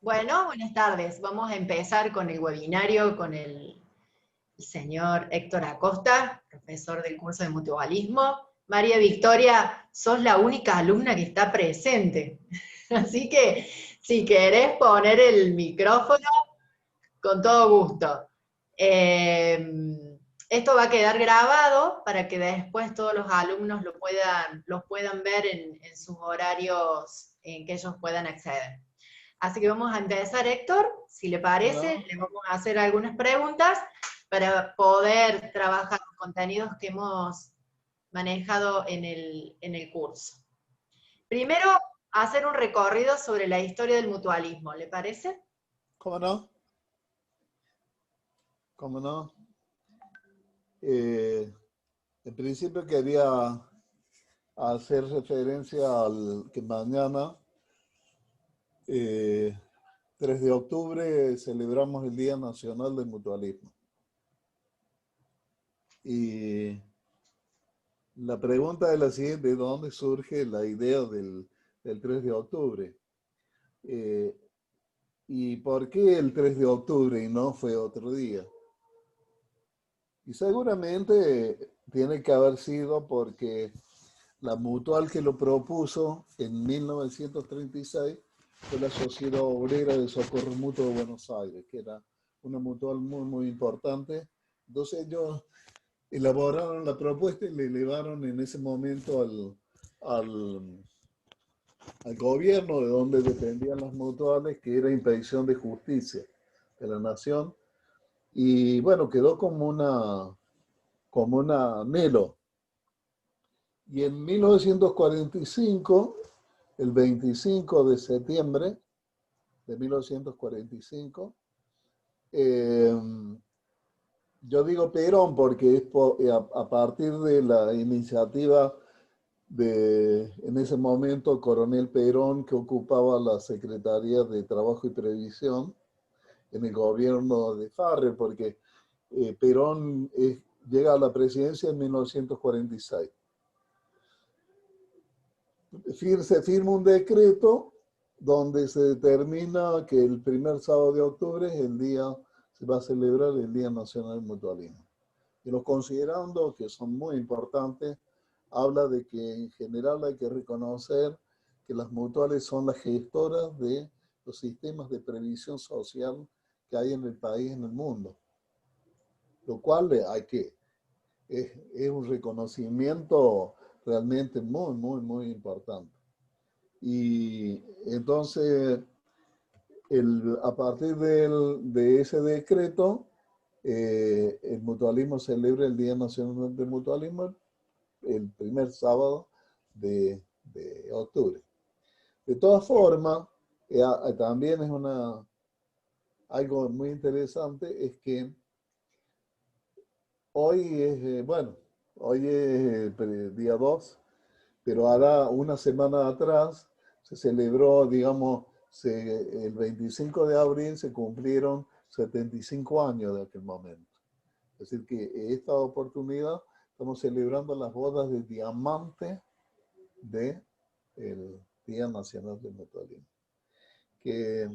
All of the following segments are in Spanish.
Bueno, buenas tardes. Vamos a empezar con el webinario con el señor Héctor Acosta, profesor del curso de mutualismo. María Victoria, sos la única alumna que está presente. Así que si querés poner el micrófono, con todo gusto. Esto va a quedar grabado para que después todos los alumnos los puedan ver en sus horarios en que ellos puedan acceder. Así que vamos a empezar, Héctor, si le parece, Bueno, le vamos a hacer algunas preguntas para poder trabajar los contenidos que hemos manejado en el curso. Primero, hacer un recorrido sobre la historia del mutualismo, ¿le parece? ¿cómo no? ¿Cómo no? Eh, en principio quería hacer referencia al que mañana, 3 de octubre, celebramos el Día Nacional del Mutualismo. Y la pregunta es la siguiente: ¿de dónde surge la idea del 3 de octubre? Eh, ¿Y por qué el 3 de octubre y no fue otro día? Y seguramente tiene que haber sido porque la mutual que lo propuso en 1936 fue la Sociedad Obrera de Socorro Mutuo de Buenos Aires, que era una mutual muy importante. Entonces ellos elaboraron la propuesta y le elevaron en ese momento al gobierno de donde dependían las mutuales, que era Inspección de Justicia de la Nación. Y bueno, quedó como un anhelo. Y en 1945, el 25 de septiembre de 1945, eh, yo digo Perón porque es a partir de la iniciativa en ese momento, Coronel Perón, que ocupaba la Secretaría de Trabajo y Previsión en el gobierno de Farrell, porque Perón llega a la presidencia en 1946. Se firma un decreto donde se determina que el primer sábado de octubre se va a celebrar el Día Nacional del Mutualismo. Y los considerando que son muy importantes, habla de que en general hay que reconocer que las mutuales son las gestoras de los sistemas de previsión social que hay en el país, en el mundo. Lo cual es un reconocimiento realmente muy importante. Y entonces, a partir de ese decreto, el mutualismo celebra el Día Nacional del Mutualismo el primer sábado de octubre. De todas formas, también es algo muy interesante, es que hoy hoy es el día 2, pero hará una semana atrás se celebró, digamos, el 25 de abril se cumplieron 75 años de aquel momento. Es decir, que esta oportunidad estamos celebrando las bodas de diamante del Día Nacional del Mutualismo. Que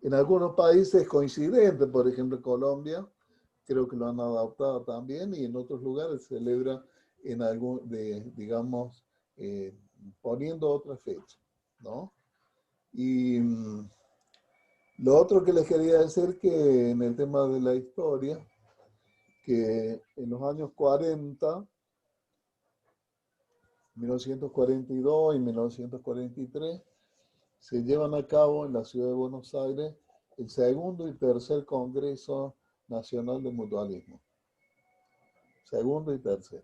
en algunos países coincidentes, por ejemplo Colombia, creo que lo han adaptado también, y en otros lugares se celebra digamos, poniendo otra fecha, ¿no? Y lo otro que les quería decir, que en el tema de la historia, que en los años 40, 1942 y 1943, se llevan a cabo en la ciudad de Buenos Aires el segundo y tercer Congreso Nacional de Mutualismo. Segundo y tercero.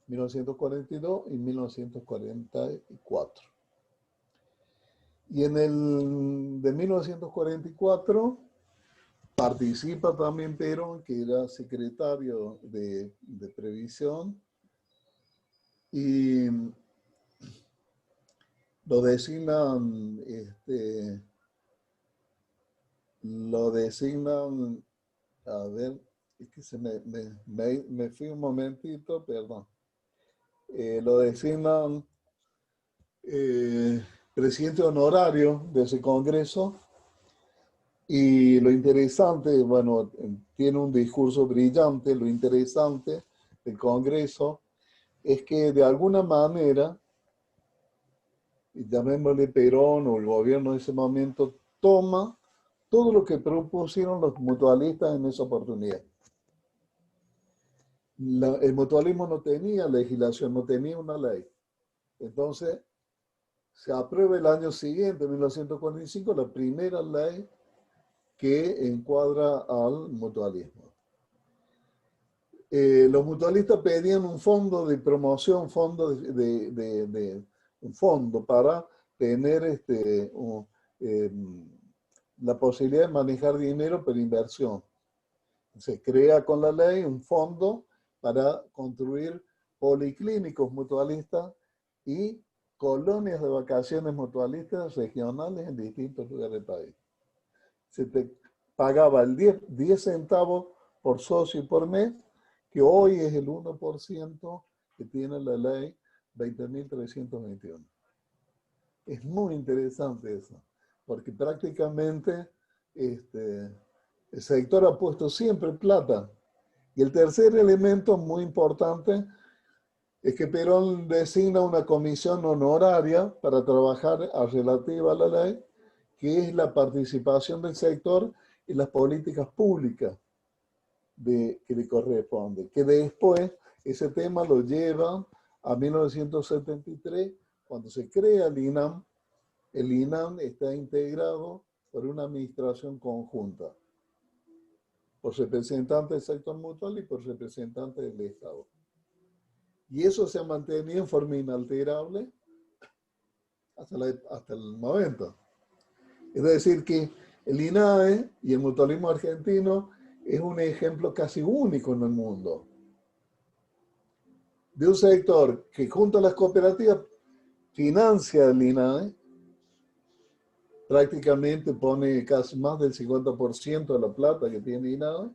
1942 y 1944. Y en el de 1944 participa también Perón, que era secretario de Previsión, y lo designan, a ver, es que me fui un momentito, perdón. Lo designan presidente honorario de ese congreso Y lo interesante, bueno, tiene un discurso brillante, lo interesante del Congreso es que de alguna manera, llamémosle Perón o el gobierno de ese momento, toma todo lo que propusieron los mutualistas en esa oportunidad. El mutualismo no tenía legislación, no tenía una ley. Entonces, se aprueba el año siguiente, en 1945, la primera ley que encuadra al mutualismo. Los mutualistas pedían un fondo de promoción, un fondo para tener la posibilidad de manejar dinero para inversión. Se crea con la ley un fondo para construir policlínicos mutualistas y colonias de vacaciones mutualistas regionales en distintos lugares del país. Se te pagaba el 10 centavos por socio y por mes, que hoy es el 1% que tiene la ley 20.321. Es muy interesante eso, porque prácticamente el sector ha puesto siempre plata. Y el tercer elemento muy importante es que Perón designa una comisión honoraria para trabajar relativa a la ley, que es la participación del sector en las políticas públicas que le corresponde, que después ese tema lo lleva a 1973, cuando se crea el INAM. El INAM está integrado por una administración conjunta, por representantes del sector mutual y por representantes del Estado. Y eso se ha mantenido en forma inalterable hasta el 90. Es decir, que el INAE y el mutualismo argentino es un ejemplo casi único en el mundo de un sector que junto a las cooperativas financia el INAE, prácticamente pone casi más del 50% de la plata que tiene INAE,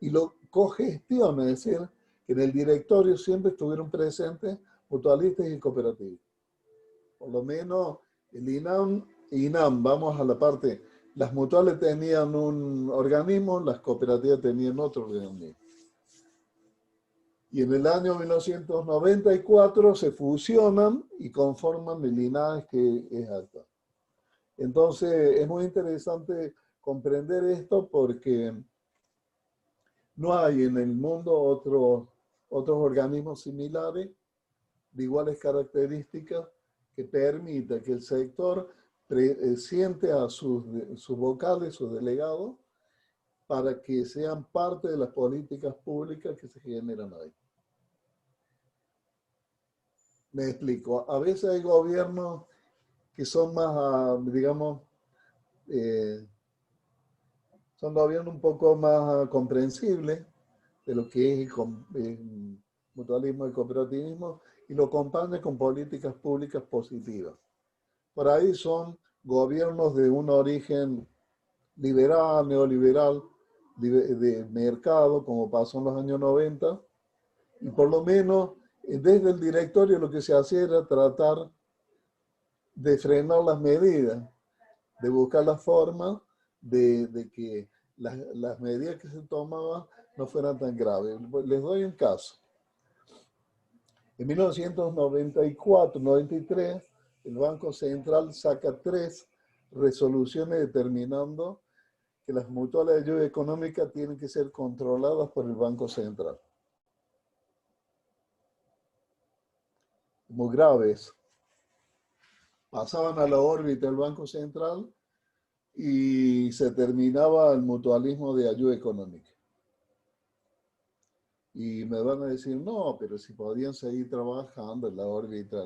y lo cogestiona, es decir, que en el directorio siempre estuvieron presentes mutualistas y cooperativas. Por lo menos el INAM, vamos a la parte, las mutuales tenían un organismo, las cooperativas tenían otro organismo. Y en el año 1994 se fusionan y conforman el INAE, que es ACTA. Entonces es muy interesante comprender esto porque no hay en el mundo otros organismos similares de iguales características que permita que el sector siente a sus vocales, sus delegados, para que sean parte de las políticas públicas que se generan ahí. Me explico. A veces hay gobiernos que son más, digamos, son gobiernos un poco más comprensibles de lo que es el mutualismo y cooperativismo, y lo acompañan con políticas públicas positivas. Por ahí son gobiernos de un origen liberal, neoliberal, de mercado, como pasó en los años 90, y por lo menos desde el directorio lo que se hacía era tratar de frenar las medidas, de buscar la forma de que las medidas que se tomaban no fueran tan graves. Les doy un caso. En 1994-93, el Banco Central saca 3 resoluciones determinando que las mutuales de ayuda económica tienen que ser controladas por el Banco Central. Muy graves. Pasaban a la órbita del Banco Central y se terminaba el mutualismo de ayuda económica. Y me van a decir, no, pero si podían seguir trabajando en la órbita.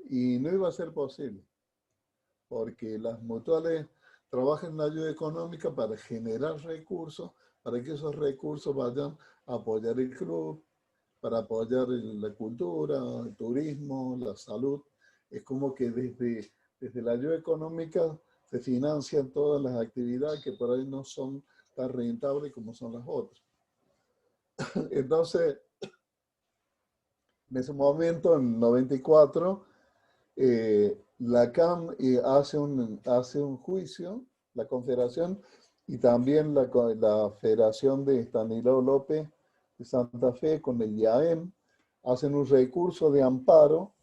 Y no iba a ser posible, porque las mutuales trabajan en la ayuda económica para generar recursos, para que esos recursos vayan a apoyar el club, para apoyar la cultura, el turismo, la salud. Es como que desde la ayuda económica se financian todas las actividades que por ahí no son tan rentables como son las otras. Entonces, en ese momento, en 94, la CAM hace un juicio, la Confederación y también la Federación de Estanislao López de Santa Fe con el IAEM, hacen un recurso de amparo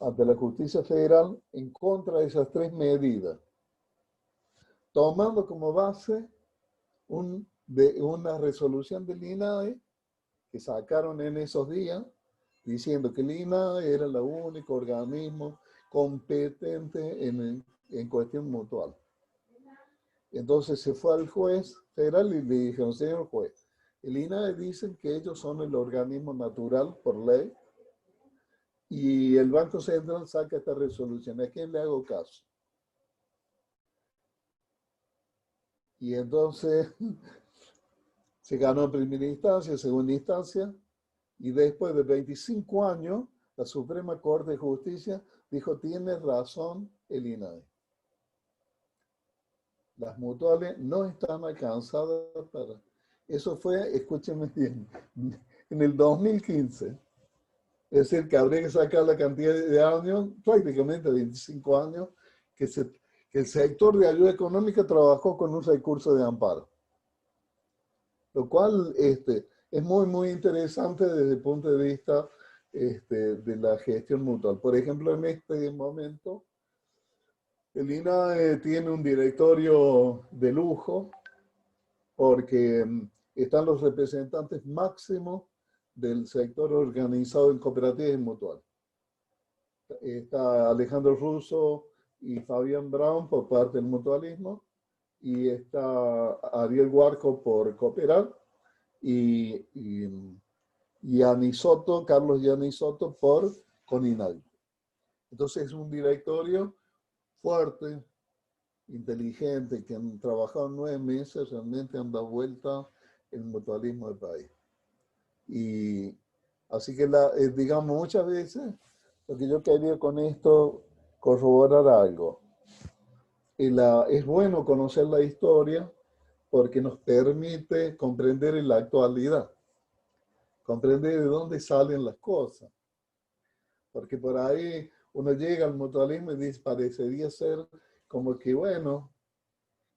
ante la justicia federal en contra de esas tres medidas, tomando como base una resolución del INAE que sacaron en esos días, diciendo que el INAE era el único organismo competente en cuestión mutual. Entonces se fue al juez federal y le dijeron, señor juez, el INAE dicen que ellos son el organismo natural por ley, y el Banco Central saca esta resolución. ¿A quién le hago caso? Y entonces se ganó en primera instancia, segunda instancia, y después de 25 años, la Suprema Corte de Justicia dijo, tiene razón el INAE. Las mutuales no están alcanzadas para... Eso fue, escúchenme bien, en el 2015. Es decir, que habría que sacar la cantidad de años, prácticamente 25 años, que el sector de ayuda económica trabajó con un recurso de amparo. Lo cual es muy, muy interesante desde el punto de vista de la gestión mutual. Por ejemplo, en este momento, el INAE tiene un directorio de lujo porque están los representantes máximos del sector organizado en cooperativas y mutuales. Está Alejandro Russo y Fabián Brown por parte del mutualismo, y está Ariel Huarco por Cooperar, y Soto, Carlos Soto por Coninalco. Entonces es un directorio fuerte, inteligente, que han trabajado 9 meses, realmente han dado vuelta el mutualismo del país. Y así que, digamos, muchas veces, lo que yo quería con esto, corroborar algo. Es bueno conocer la historia porque nos permite comprender en la actualidad, comprender de dónde salen las cosas. Porque por ahí uno llega al mutualismo y dice, parecería ser como que, bueno,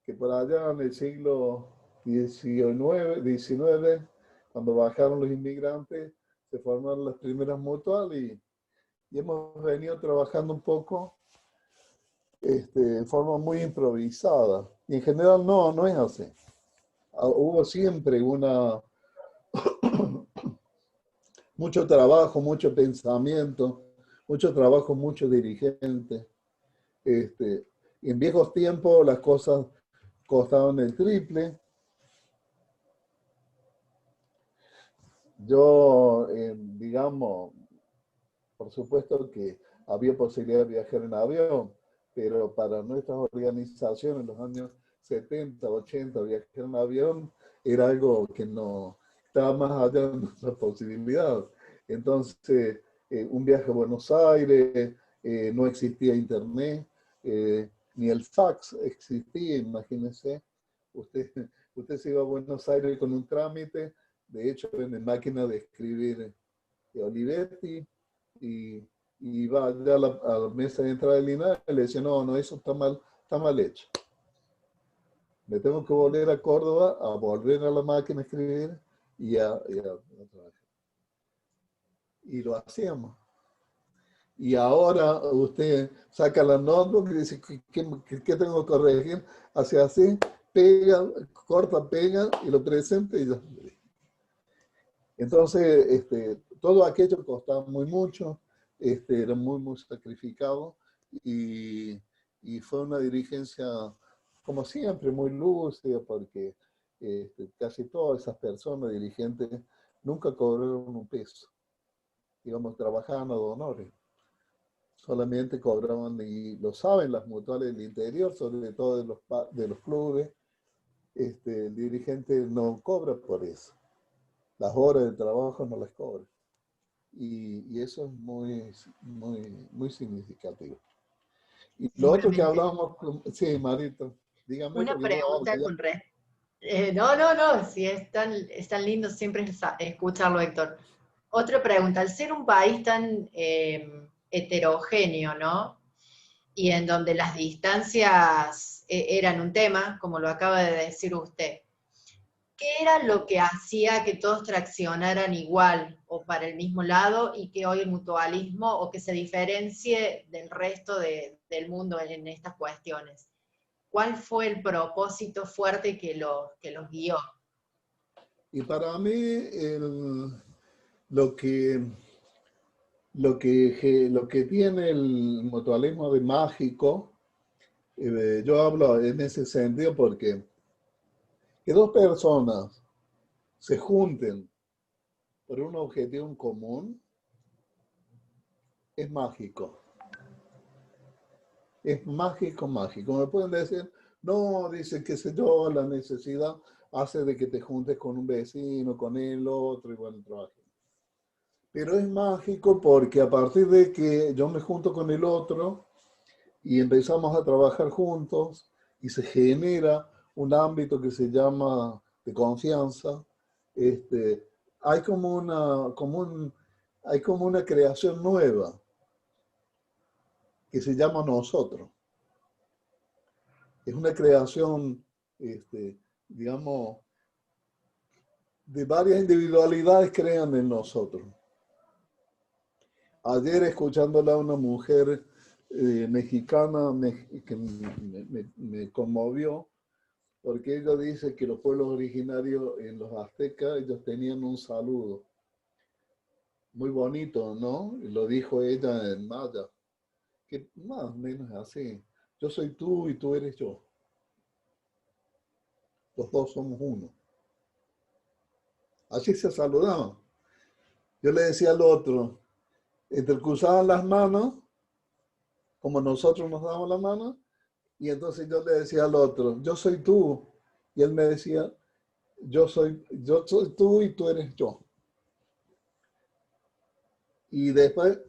que por allá en el siglo XIX, cuando bajaron los inmigrantes, se formaron las primeras mutuales y hemos venido trabajando un poco en forma muy improvisada. Y en general no es así. Hubo siempre mucho trabajo, mucho pensamiento, mucho trabajo, mucho dirigente. En viejos tiempos las cosas costaban el triple. Yo, digamos, por supuesto que había posibilidad de viajar en avión, pero para nuestras organizaciones en los años 70, 80, viajar en avión era algo que no estaba más allá de nuestras posibilidades. Entonces, un viaje a Buenos Aires, no existía internet, ni el fax existía, imagínense. Usted se iba a Buenos Aires con un trámite, de hecho, en máquina de escribir de Olivetti, y iba allá a la mesa de entrada del INAE y le decía, no, eso está mal hecho. Me tengo que volver a Córdoba, a volver a la máquina a escribir y a trabajar. Y lo hacíamos. Y ahora usted saca la notebook y dice, ¿qué tengo que corregir? Hace así, pega, corta, pega y lo presenta y ya. Entonces, todo aquello costaba mucho, era muy sacrificado y fue una dirigencia, como siempre, muy lúcida, porque casi todas esas personas dirigentes nunca cobraron un peso. Digamos, trabajaban a honores. Solamente cobraban, y lo saben las mutuales del interior, sobre todo de los clubes, el dirigente no cobra por eso. Las horas de trabajo no las cobra. Y eso es muy significativo. Y lo otro que hablábamos, sí, Marito, dígame. Una pregunta con no, sí, es tan lindo siempre escucharlo, Héctor. Otra pregunta, al ser un país tan heterogéneo, ¿no? Y en donde las distancias eran un tema, como lo acaba de decir usted. ¿Qué era lo que hacía que todos traccionaran igual o para el mismo lado y que hoy el mutualismo o que se diferencie del resto del mundo en estas cuestiones? ¿Cuál fue el propósito fuerte que los guió? Y para mí, lo que, lo que tiene el mutualismo de mágico, yo hablo en ese sentido porque que dos personas se junten por un objetivo en común es mágico. Es mágico, mágico. Me pueden decir, no, dice que sé yo, la necesidad hace de que te juntes con un vecino, con el otro, y bueno, trabajen. Pero es mágico porque a partir de que yo me junto con el otro y empezamos a trabajar juntos y se genera un ámbito que se llama de confianza, hay hay como una creación nueva que se llama nosotros. Es una creación, digamos, de varias individualidades crean en nosotros. Ayer escuchándola a una mujer mexicana que me conmovió, porque ella dice que los pueblos originarios en los aztecas, ellos tenían un saludo muy bonito, ¿no? Y lo dijo ella en maya, que más o menos así. Yo soy tú y tú eres yo. Los dos somos uno. Así se saludaban. Yo le decía al otro, entrecruzaban las manos, como nosotros nos damos la mano, y entonces yo le decía al otro, yo soy tú, y él me decía, yo soy tú y tú eres yo. Y después,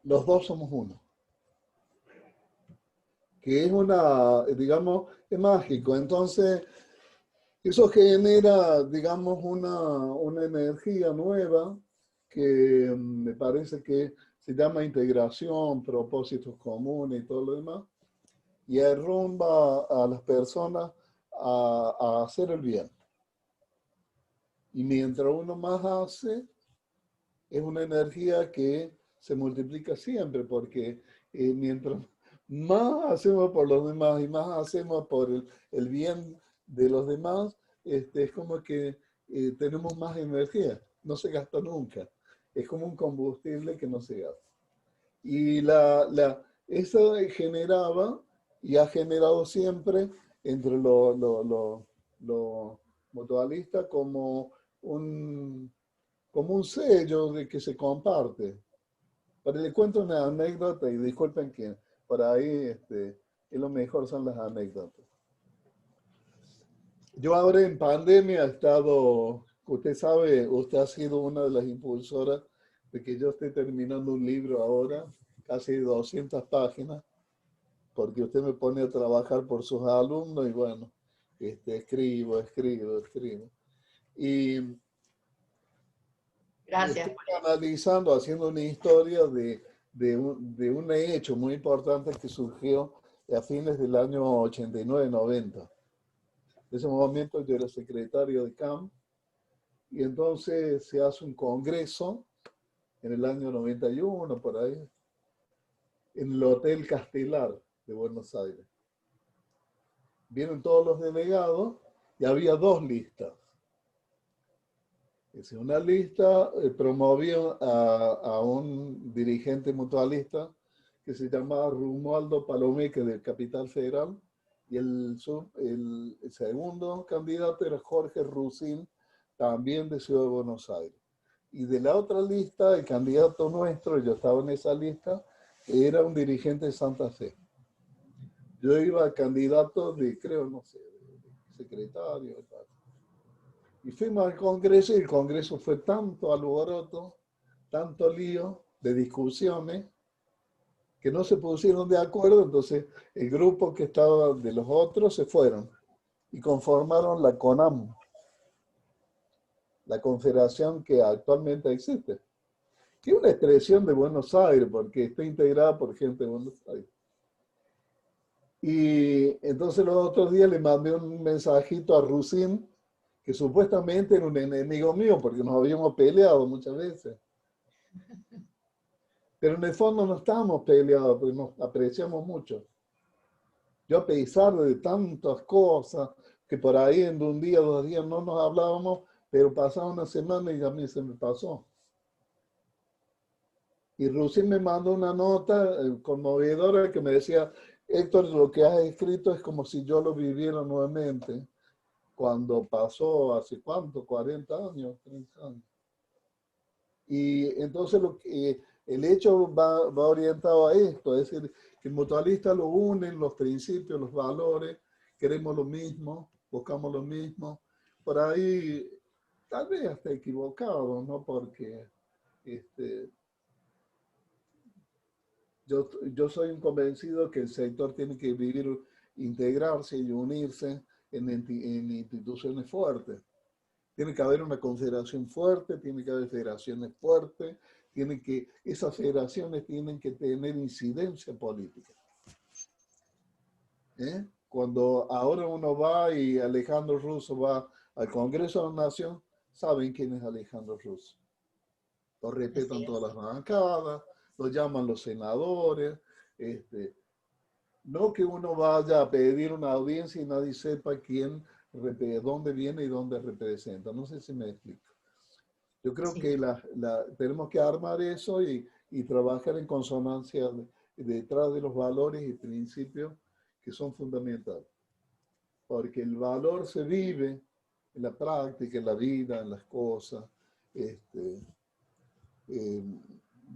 los dos somos uno. Que es digamos, es mágico. Entonces, eso genera, digamos, una energía nueva que me parece que se llama integración, propósitos comunes y todo lo demás, y arrumba a las personas a hacer el bien. Y mientras uno más hace, es una energía que se multiplica siempre, porque mientras más hacemos por los demás y más hacemos por el bien de los demás, es como que tenemos más energía, no se gasta nunca. Es como un combustible que no se gasta. Y eso generaba y ha generado siempre entre los mutualistas como un sello de que se comparte. Pero le cuento una anécdota y disculpen que por ahí es lo mejor son las anécdotas. Yo ahora en pandemia he estado, usted sabe, usted ha sido una de las impulsoras de que yo esté terminando un libro ahora, casi 200 páginas, porque usted me pone a trabajar por sus alumnos y bueno, escribo. Y Gracias. estoy analizando, haciendo una historia de un hecho muy importante que surgió a fines del año 89-90. En ese momento yo era secretario de CAM y entonces se hace un congreso en el año 91, por ahí, en el Hotel Castelar de Buenos Aires. Vienen todos los delegados y había dos listas. Una lista promovió a un dirigente mutualista que se llamaba Romualdo Palomeque del Capital Federal y el segundo candidato era Jorge Rusín, también de Ciudad de Buenos Aires. Y de la otra lista, el candidato nuestro, yo estaba en esa lista, era un dirigente de Santa Fe. Yo iba candidato de, creo, no sé, de secretario, tal. Y fuimos al Congreso y el Congreso fue tanto alboroto, tanto lío de discusiones, que no se pusieron de acuerdo. Entonces el grupo que estaba de los otros se fueron y conformaron la CONAM, la confederación que actualmente existe, que es una expresión de Buenos Aires, porque está integrada por gente de Buenos Aires. Y entonces los otros días le mandé un mensajito a Rusin, que supuestamente era un enemigo mío, porque nos habíamos peleado muchas veces. Pero en el fondo no estábamos peleados, porque nos apreciamos mucho. Yo, a pesar de tantas cosas, que por ahí en un día, 2 días no nos hablábamos, pero pasaba una semana y a mí se me pasó. Y Rusin me mandó una nota conmovedora que me decía: Héctor, lo que has escrito es como si yo lo viviera nuevamente, cuando pasó hace cuánto, 40 años, 30 años. Y entonces el hecho va orientado a esto, es decir, que el mutualista lo unen los principios, los valores, queremos lo mismo, buscamos lo mismo. Por ahí, tal vez hasta equivocado, ¿no? Porque yo soy un convencido que el sector tiene que vivir, integrarse y unirse en instituciones fuertes. Tiene que haber una confederación fuerte, tiene que haber federaciones fuertes, esas federaciones tienen que tener incidencia política. Cuando ahora uno va y Alejandro Russo va al Congreso de la Nación, saben quién es Alejandro Russo. Lo respetan todas las bancadas, lo llaman los senadores. No que uno vaya a pedir una audiencia y nadie sepa dónde viene y dónde representa. No sé si me explico. Yo creo que tenemos que armar eso y trabajar en consonancia detrás de los valores y principios que son fundamentales. Porque el valor se vive en la práctica, en la vida, en las cosas.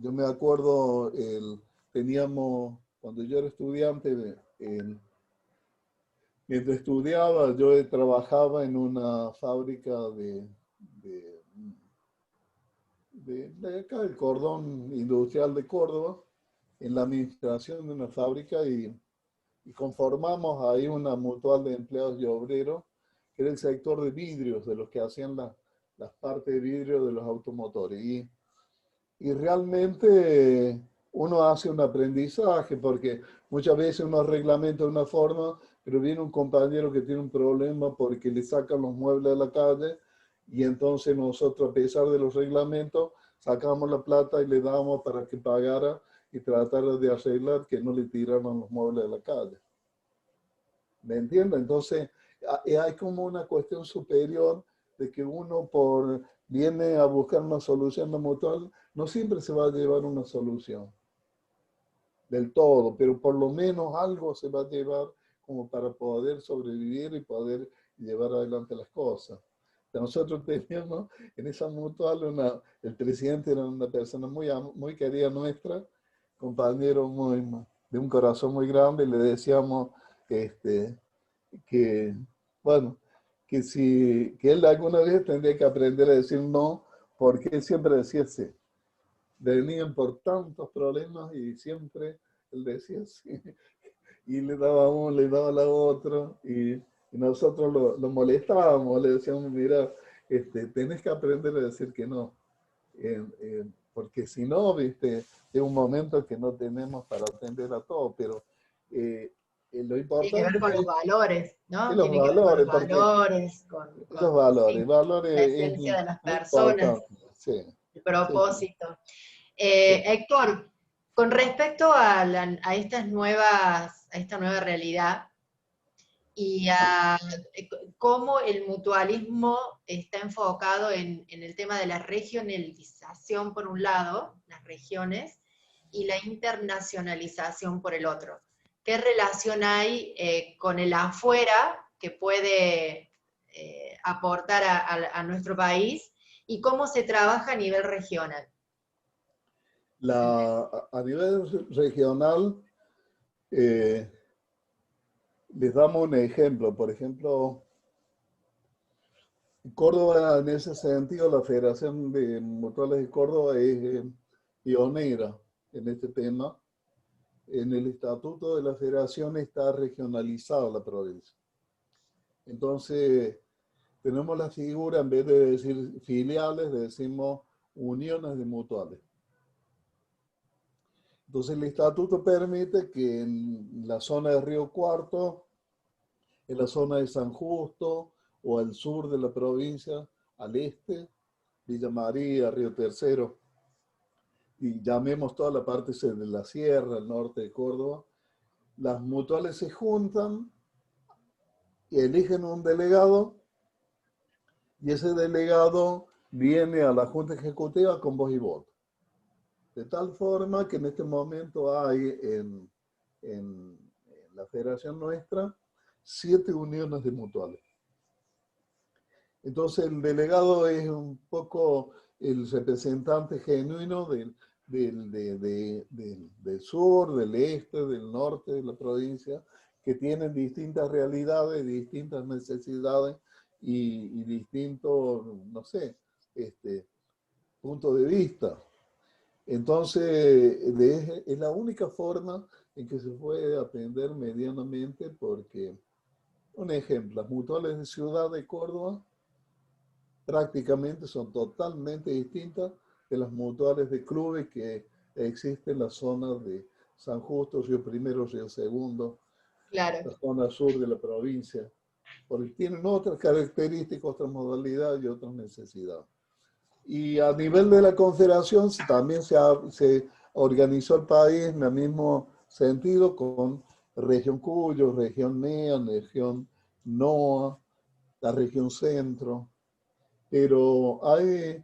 Yo me acuerdo, cuando yo era estudiante, mientras estudiaba, yo trabajaba en una fábrica de acá, el cordón industrial de Córdoba, en la administración de una fábrica, y conformamos ahí una mutual de empleados y obreros, que era el sector de vidrios, de los que hacían las partes de vidrio de los automotores. Y realmente uno hace un aprendizaje, porque muchas veces uno reglamenta de una forma, pero viene un compañero que tiene un problema porque le sacan los muebles de la calle, y entonces nosotros, a pesar de los reglamentos, sacamos la plata y le damos para que pagara y tratara de arreglar que no le tiraran los muebles de la calle. ¿Me entienden? Entonces hay como una cuestión superior de que uno viene a buscar una solución mutual, no siempre se va a llevar una solución del todo, pero por lo menos algo se va a llevar como para poder sobrevivir y poder llevar adelante las cosas. Nosotros teníamos en esa mutual, el presidente era una persona muy querida nuestra, compañero de un corazón muy grande, y le decíamos que, bueno, que él alguna vez tendría que aprender a decir no, porque él siempre decía sí. Venían por tantos problemas y siempre él decía sí. Y le daba uno, le daba la otra, y nosotros lo molestábamos, le decíamos: mira, tenés que aprender a decir que no, porque si no, viste, es un momento que no tenemos para atender a todo, pero lo Tiene que importante ver con los es valores, ¿no? los Tiene que ver con los valores, porque valores, los sí, la valores es esencia de las muy personas, importante, sí, el sí, sí, propósito. sí. Héctor, con respecto a esta nueva realidad y a cómo el mutualismo está enfocado en el tema de la regionalización por un lado, las regiones, y la internacionalización por el otro. ¿Qué relación hay con el afuera que puede aportar a nuestro país y cómo se trabaja a nivel regional? A nivel regional, eh, les damos un ejemplo. Por ejemplo, Córdoba, en ese sentido, la Federación de Mutuales de Córdoba es pionera en este tema. En el estatuto de la federación está regionalizada la provincia. Entonces, tenemos la figura, en vez de decir filiales, decimos uniones de mutuales. Entonces el estatuto permite que en la zona de Río Cuarto, en la zona de San Justo o al sur de la provincia, al este, Villa María, Río Tercero, y llamemos toda la parte de la sierra, el norte de Córdoba, las mutuales se juntan y eligen un delegado, y ese delegado viene a la Junta Ejecutiva con voz y voto. De tal forma que en este momento hay en la federación nuestra 7 uniones de mutuales. Entonces el delegado es un poco el representante genuino del sur, del este, del norte de la provincia, que tienen distintas realidades, distintas necesidades y distintos, no sé, puntos de vista. Entonces, es la única forma en que se puede atender medianamente porque, un ejemplo, las mutuales de Ciudad de Córdoba prácticamente son totalmente distintas de las mutuales de clubes que existen en las zonas de San Justo, Río Primero, Río Segundo, Claro. la zona sur de la provincia, porque tienen otras características, otras modalidades y otras necesidades. Y a nivel de la confederación también se organizó el país en el mismo sentido con región Cuyo, región NEA, región NOA, la región centro. Pero hay,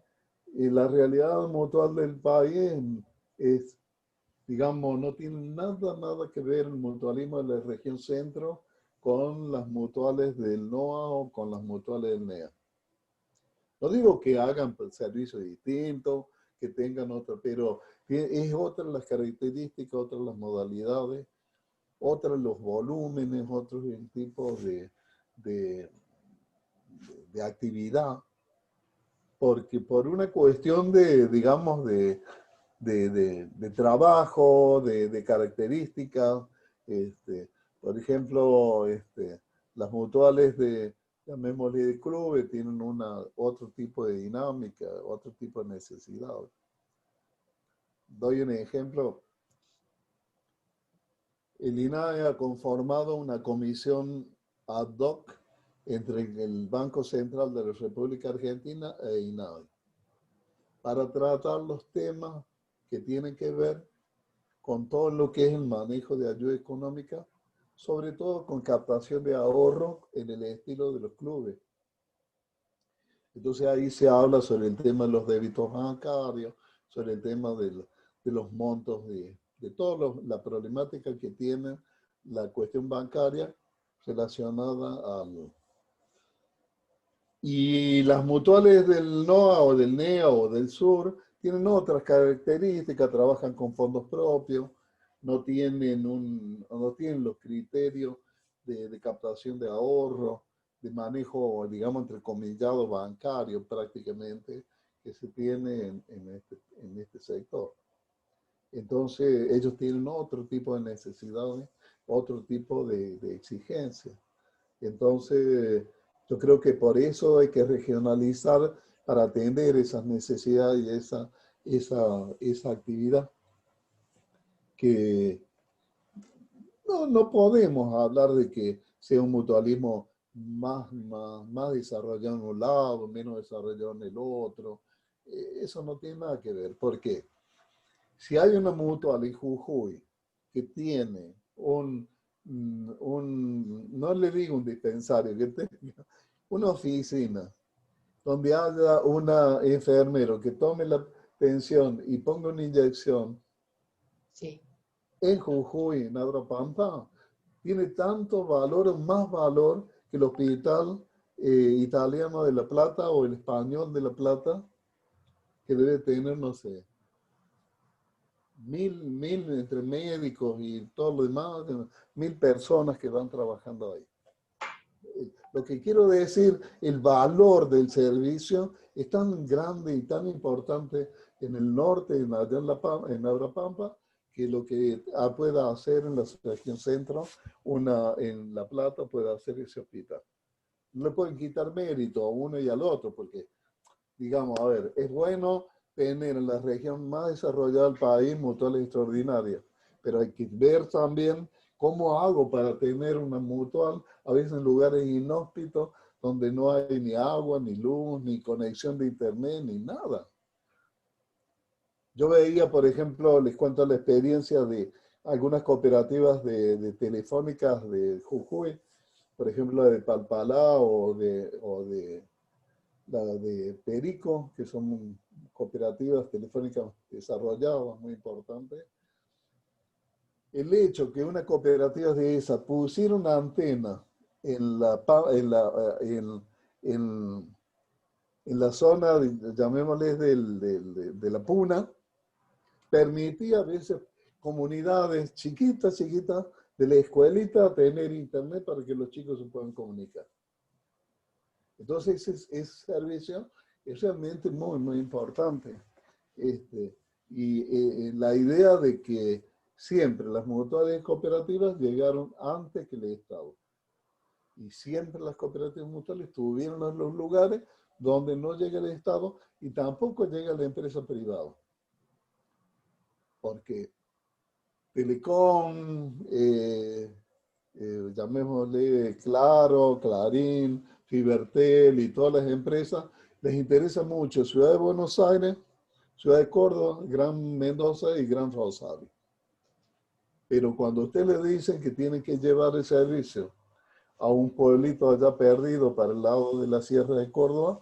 la realidad mutual del país es, digamos, no tiene nada que ver el mutualismo de la región centro con las mutuales del NOA o con las mutuales del NEA. No digo que hagan servicios distintos, que tengan otra, pero es otra las características, otras las modalidades, otros los volúmenes, otros el tipo de, de actividad, porque por una cuestión de, digamos, de trabajo, de características, por ejemplo, las mutuales llamémosle de clubes, tienen otro tipo de dinámica, otro tipo de necesidad. Doy un ejemplo. El INAE ha conformado una comisión ad hoc entre el Banco Central de la República Argentina e INAE para tratar los temas que tienen que ver con todo lo que es el manejo de ayuda económica, sobre todo con captación de ahorro en el estilo de los clubes. Entonces ahí se habla sobre el tema de los débitos bancarios, sobre el tema de los montos, de toda la problemática que tiene la cuestión bancaria relacionada al... Y las mutuales del NOA o del NEA o del Sur tienen otras características, trabajan con fondos propios, no tienen los criterios de captación de ahorro, de manejo, digamos, entrecomillado bancario prácticamente, que se tiene en este sector. Entonces, ellos tienen otro tipo de necesidades, otro tipo de exigencias. Entonces, yo creo que por eso hay que regionalizar para atender esas necesidades y esa actividad que no podemos hablar de que sea un mutualismo más desarrollado en un lado, menos desarrollado en el otro. Eso no tiene nada que ver. ¿Por qué? Si hay una mutual en Jujuy que tiene no le digo un dispensario, que tenga una oficina donde haya un enfermero que tome la tensión y ponga una inyección, Sí. en Jujuy, en Adrapampa, tiene tanto valor o más valor que el hospital italiano de La Plata o el español de La Plata, que debe tener, no sé, mil entre médicos y todo lo demás, 1000 personas que van trabajando ahí. Lo que quiero decir, el valor del servicio es tan grande y tan importante en el norte, allá en Adrapampa, que lo que pueda hacer en la región centro, en La Plata pueda hacer ese hospital. No le pueden quitar mérito a uno y al otro, porque, digamos, a ver, es bueno tener en la región más desarrollada del país mutuales extraordinarias, pero hay que ver también cómo hago para tener una mutual, a veces en lugares inhóspitos, donde no hay ni agua, ni luz, ni conexión de internet, ni nada. Yo veía, por ejemplo, les cuento la experiencia de algunas cooperativas de telefónicas de Jujuy, por ejemplo, la de Palpalá o de la de Perico, que son cooperativas telefónicas desarrolladas, muy importantes. El hecho que una cooperativa de esa pusiera una antena en la zona, llamémosle, de la Puna, permitía a veces comunidades chiquitas de la escuelita tener internet para que los chicos se puedan comunicar. Entonces ese servicio es realmente muy importante. La idea de que siempre las mutuales cooperativas llegaron antes que el Estado. Y siempre las cooperativas mutuales estuvieron en los lugares donde no llega el Estado y tampoco llega la empresa privada. Porque Telecom, llamémosle Claro, Clarín, Fibertel y todas las empresas, les interesa mucho Ciudad de Buenos Aires, Ciudad de Córdoba, Gran Mendoza y Gran Rosario. Pero cuando usted le dicen que tienen que llevar el servicio a un pueblito allá perdido para el lado de la Sierra de Córdoba,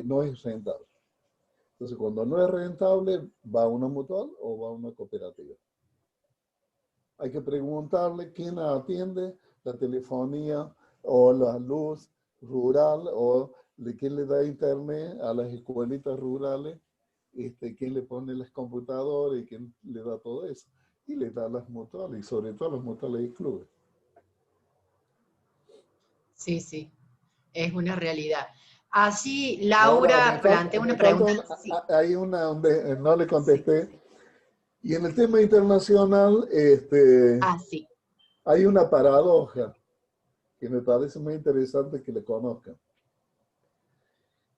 no es rentable. Entonces, cuando no es rentable, va a una mutual o va a una cooperativa. Hay que preguntarle quién atiende la telefonía o la luz rural o quién le da internet a las escuelitas rurales, quién le pone las computadoras y quién le da todo eso. Y le da las mutuales, y sobre todo las mutuales y clubes. Sí, sí, es una realidad. Así, Ahora, Laura plantea una pregunta. Sí, hay una donde no le sí. contesté. Y en el tema internacional, Ah, sí. hay una paradoja que me parece muy interesante que le conozcan.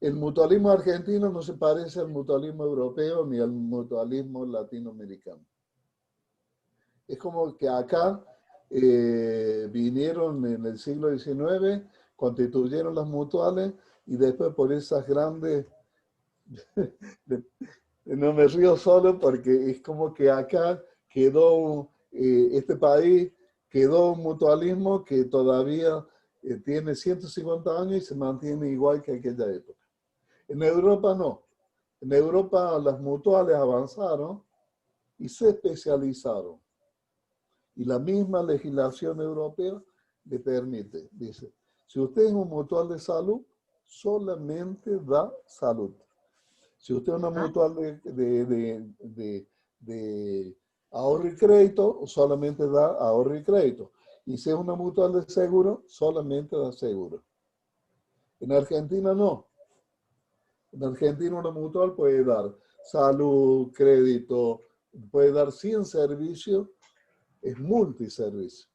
El mutualismo argentino no se parece al mutualismo europeo ni al mutualismo latinoamericano. Es como que acá vinieron en el siglo XIX, constituyeron las mutuales y después por esas grandes, no me río solo porque es como que acá quedó, este país quedó un mutualismo que todavía tiene 150 años y se mantiene igual que aquella época. En Europa no. En Europa las mutuales avanzaron y se especializaron. Y la misma legislación europea le permite, dice, si usted es un mutual de salud, solamente da salud. Si usted es una mutual de ahorro y crédito, solamente da ahorro y crédito. Y si es una mutual de seguro, solamente da seguro. En Argentina no. En Argentina una mutual puede dar salud, crédito, puede dar 100 servicios, es multiservicio.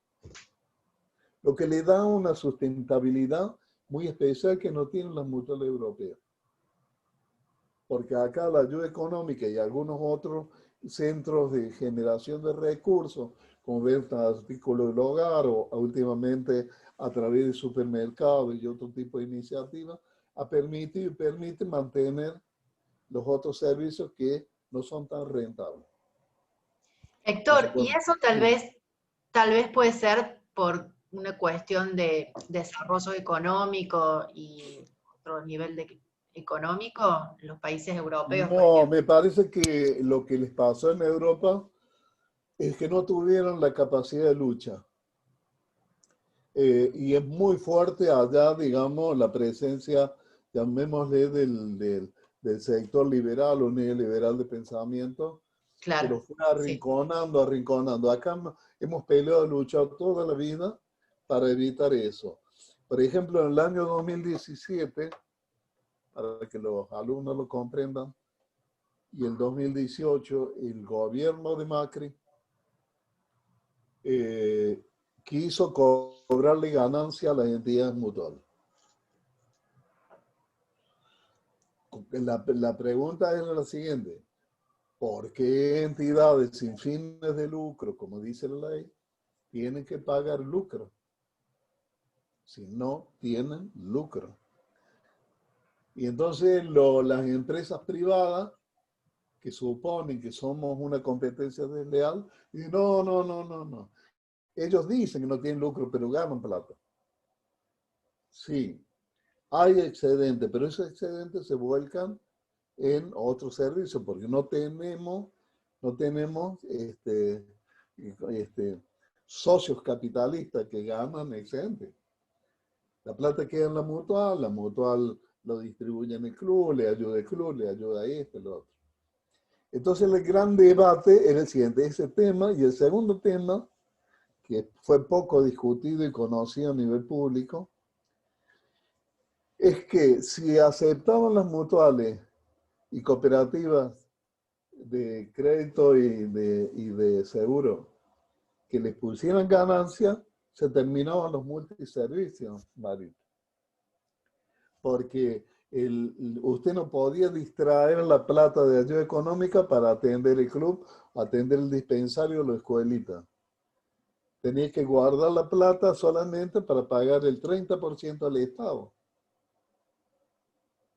Lo que le da una sustentabilidad muy especial que no tienen las mutuales europeas. Porque acá la ayuda económica y algunos otros centros de generación de recursos, como venta de artículos del hogar o últimamente a través de supermercados y otro tipo de iniciativas, ha permitido y permite mantener los otros servicios que no son tan rentables. Entonces, Héctor, y eso tal vez puede ser por una cuestión de desarrollo económico y otro nivel económico en los países europeos, por no, ejemplo. me parece que lo que les pasó en Europa es que no tuvieron la capacidad de lucha. Y es muy fuerte allá, digamos, la presencia, llamémosle, del sector liberal o neoliberal de pensamiento, que Claro, lo fue sí. arrinconando. Acá hemos peleado, luchado toda la vida para evitar eso. Por ejemplo, en el año 2017, para que los alumnos lo comprendan, y el 2018, el gobierno de Macri quiso cobrarle ganancia a las entidades mutuales. La pregunta es la siguiente. ¿Por qué entidades sin fines de lucro, como dice la ley, tienen que pagar lucro? Si no tienen lucro. Y entonces las empresas privadas, que suponen que somos una competencia desleal, dicen, no. Ellos dicen que no tienen lucro, pero ganan plata. Sí, hay excedente, pero esos excedentes se vuelcan en otros servicios, porque no tenemos socios capitalistas que ganan excedente. La plata queda en la mutual lo distribuye en el club, le ayuda a esto, lo otro. Entonces el gran debate era el siguiente, ese tema, y el segundo tema, que fue poco discutido y conocido a nivel público, es que si aceptaban las mutuales y cooperativas de crédito y de seguro que les pusieran ganancias, se terminaban los multiservicios, Marito. Porque usted no podía distraer la plata de ayuda económica para atender el club, atender el dispensario o la escuelita. Tenía que guardar la plata solamente para pagar el 30% al Estado.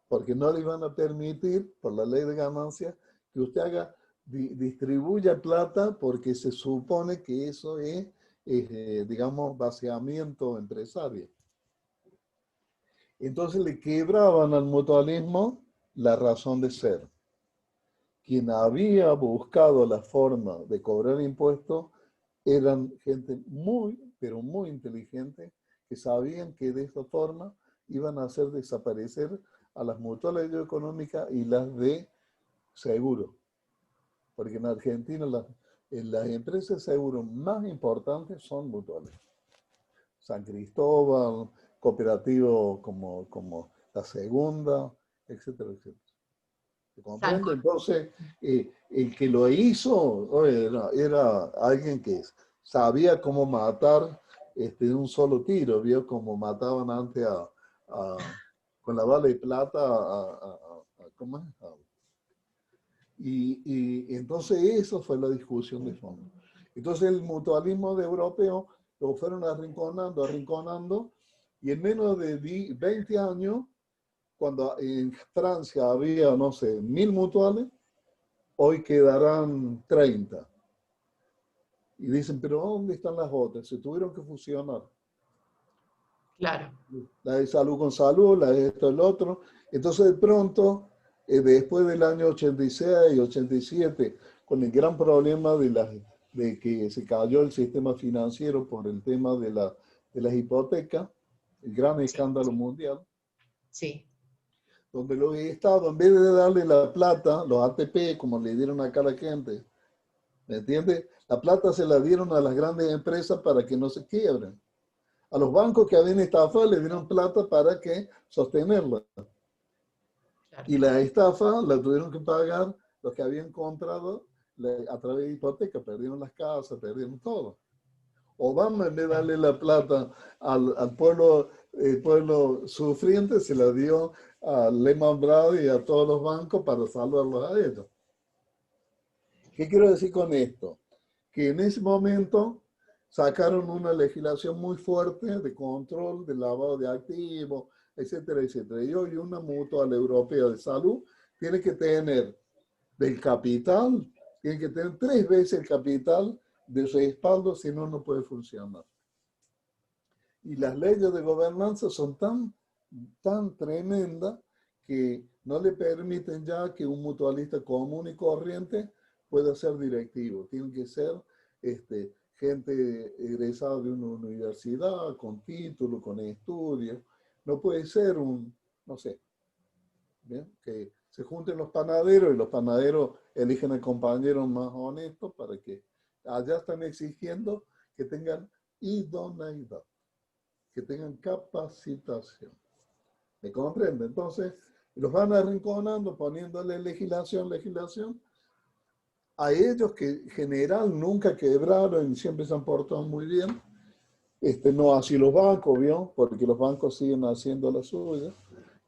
Porque no le iban a permitir, por la ley de ganancias, que usted distribuya plata porque se supone que eso es digamos, vaciamiento empresario. Entonces le quebraban al mutualismo la razón de ser. Quien había buscado la forma de cobrar impuestos eran gente muy, pero muy inteligente, que sabían que de esta forma iban a hacer desaparecer a las mutuales de económica y las de seguro. Porque en Argentina las empresas de seguro más importantes son mutuales. San Cristóbal, cooperativo como La Segunda, etcétera, etcétera. ¿Se comprende? Entonces, el que lo hizo era alguien que sabía cómo matar de un solo tiro, vio cómo mataban antes con la bala de plata ¿cómo es? Y entonces eso fue la discusión de fondo. Entonces el mutualismo de europeo lo fueron arrinconando, y en menos de 20 años, cuando en Francia había, no sé, 1000 mutuales, hoy quedarán 30. Y dicen, pero ¿dónde están las otras? Se tuvieron que fusionar. Claro. La de salud con salud, la de esto, el otro. Entonces de pronto, después del año 86, 87, con el gran problema de que se cayó el sistema financiero por el tema de las hipotecas, el gran escándalo mundial. Sí. Donde los estados, en vez de darle la plata, los ATP, como le dieron acá a la gente, ¿me entiende? La plata se la dieron a las grandes empresas para que no se quiebren. A los bancos que habían estafado le dieron plata para que sostenerla. Claro. Y la estafa la tuvieron que pagar los que habían comprado a través de hipoteca, perdieron las casas, perdieron todo. Obama, en vez de darle la plata al pueblo, el pueblo sufriente, se la dio a Lehman Brothers y a todos los bancos para salvarlos a ellos. ¿Qué quiero decir con esto? Que en ese momento sacaron una legislación muy fuerte de control, de lavado de activos, etcétera, etcétera. Y hoy una mutual europea de salud tiene que tener del capital, tiene que tener 3 veces el capital de respaldo, si no, no puede funcionar. Y las leyes de gobernanza son tan tremendas que no le permiten ya que un mutualista común y corriente pueda ser directivo. Tienen que ser gente egresada de una universidad, con título, con estudios. No puede ser no sé, ¿bien? Que se junten los panaderos y los panaderos eligen al compañero más honesto para que allá están exigiendo que tengan idoneidad, que tengan capacitación. ¿Me comprende? Entonces, los van arrinconando, poniéndole legislación. A ellos que en general nunca quebraron y siempre se han portado muy bien. No así los bancos, ¿vio? Porque los bancos siguen haciendo la suya.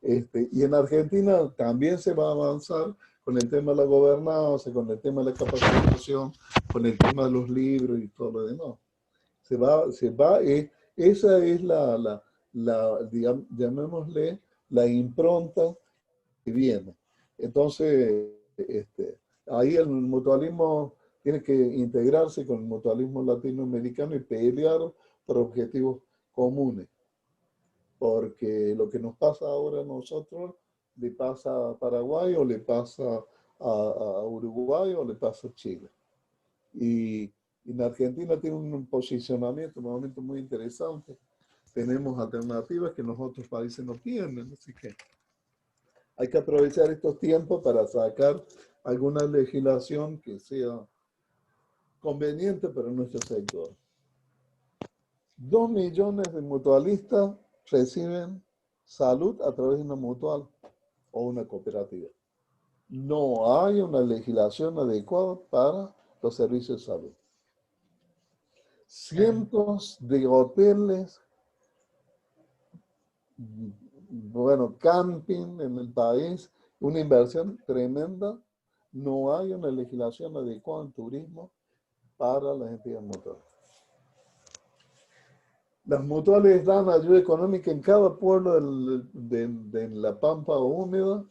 Y en Argentina también se va a avanzar con el tema de la gobernanza, con el tema de la capacitación, con el tema de los libros y todo lo demás. Esa es llamémosle, la impronta que viene. Entonces, ahí el mutualismo tiene que integrarse con el mutualismo latinoamericano y pelear por objetivos comunes. Porque lo que nos pasa ahora a nosotros le pasa a Paraguay o le pasa a Uruguay o le pasa a Chile. Y en Argentina tiene un posicionamiento, un momento muy interesante. Tenemos alternativas que los otros países no tienen, así que hay que aprovechar estos tiempos para sacar alguna legislación que sea conveniente para nuestro sector. 2 millones de mutualistas reciben salud a través de una mutual o una cooperativa. No hay una legislación adecuada para los servicios de salud. Cientos de hoteles, bueno, camping en el país, una inversión tremenda. No hay una legislación adecuada en turismo para las entidades mutuales. Las mutuales dan ayuda económica en cada pueblo de la pampa húmeda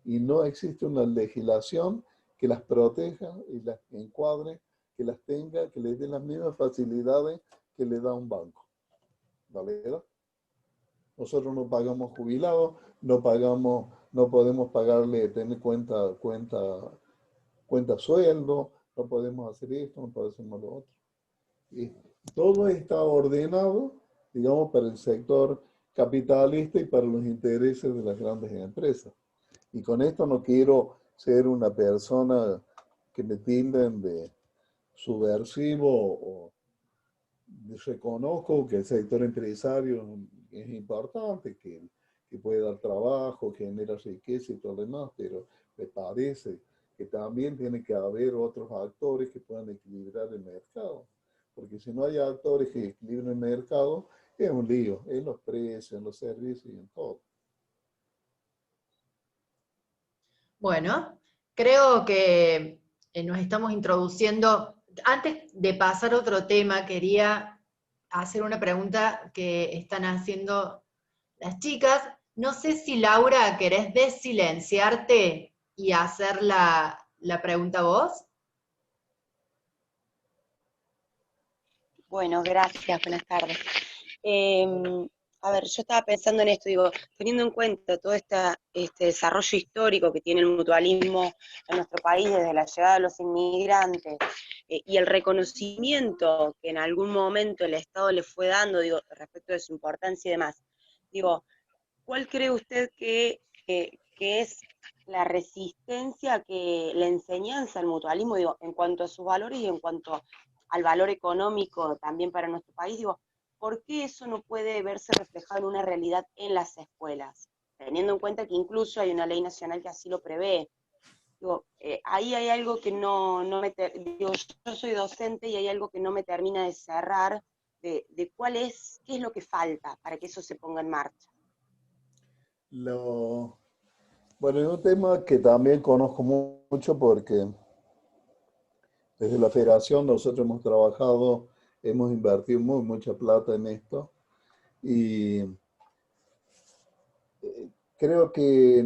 y no existe una legislación que las proteja y las encuadre, que las tenga, que les dé las mismas facilidades que le da un banco. ¿Vale? Nosotros no pagamos jubilados, no podemos pagarle, tener cuenta sueldo, no podemos hacer esto, no podemos hacer lo otro. Y todo está ordenado, digamos, para el sector capitalista y para los intereses de las grandes empresas. Y con esto no quiero ser una persona que me tilden de subversivo o reconozco que el sector empresario es importante, que puede dar trabajo, genera riqueza y todo lo demás, pero me parece que también tiene que haber otros actores que puedan equilibrar el mercado. Porque si no hay actores que equilibren el mercado, es un lío en los precios, en los servicios y en todo. Bueno, creo que nos estamos introduciendo. Antes de pasar a otro tema, quería hacer una pregunta que están haciendo las chicas. No sé si Laura querés desilenciarte y hacer la pregunta vos. Bueno, gracias, buenas tardes. A ver, yo estaba pensando en esto, digo, teniendo en cuenta todo este desarrollo histórico que tiene el mutualismo en nuestro país desde la llegada de los inmigrantes y el reconocimiento que en algún momento el Estado le fue dando, digo, respecto de su importancia y demás, digo, ¿cuál cree usted que es la resistencia, la enseñanza al mutualismo, digo, en cuanto a sus valores y en cuanto al valor económico también para nuestro país? Digo, ¿por qué eso no puede verse reflejado en una realidad en las escuelas? Teniendo en cuenta que incluso hay una ley nacional que así lo prevé. Digo, ahí hay algo que digo, yo soy docente y hay algo que no me termina de cerrar de qué es lo que falta para que eso se ponga en marcha. Bueno, es un tema que también conozco mucho porque desde la federación nosotros hemos trabajado, hemos invertido mucha plata en esto y creo que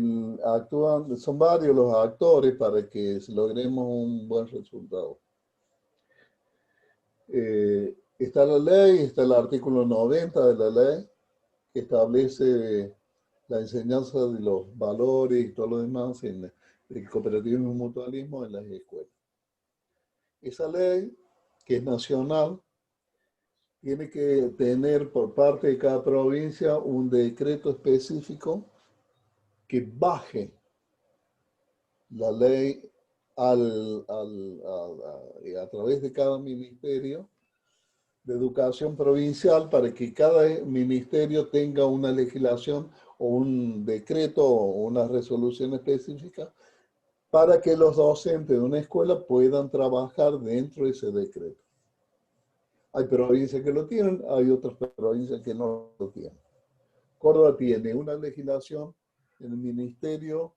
son varios los actores para que logremos un buen resultado. Está la ley, está el artículo 90 de la ley que establece la enseñanza de los valores y todo lo demás en el cooperativismo y mutualismo en las escuelas. Esa ley, que es nacional, tiene que tener por parte de cada provincia un decreto específico que baje la ley a través de cada ministerio de educación provincial para que cada ministerio tenga una legislación o un decreto o una resolución específica para que los docentes de una escuela puedan trabajar dentro de ese decreto. Hay provincias que lo tienen, hay otras provincias que no lo tienen. Córdoba tiene una legislación en el ministerio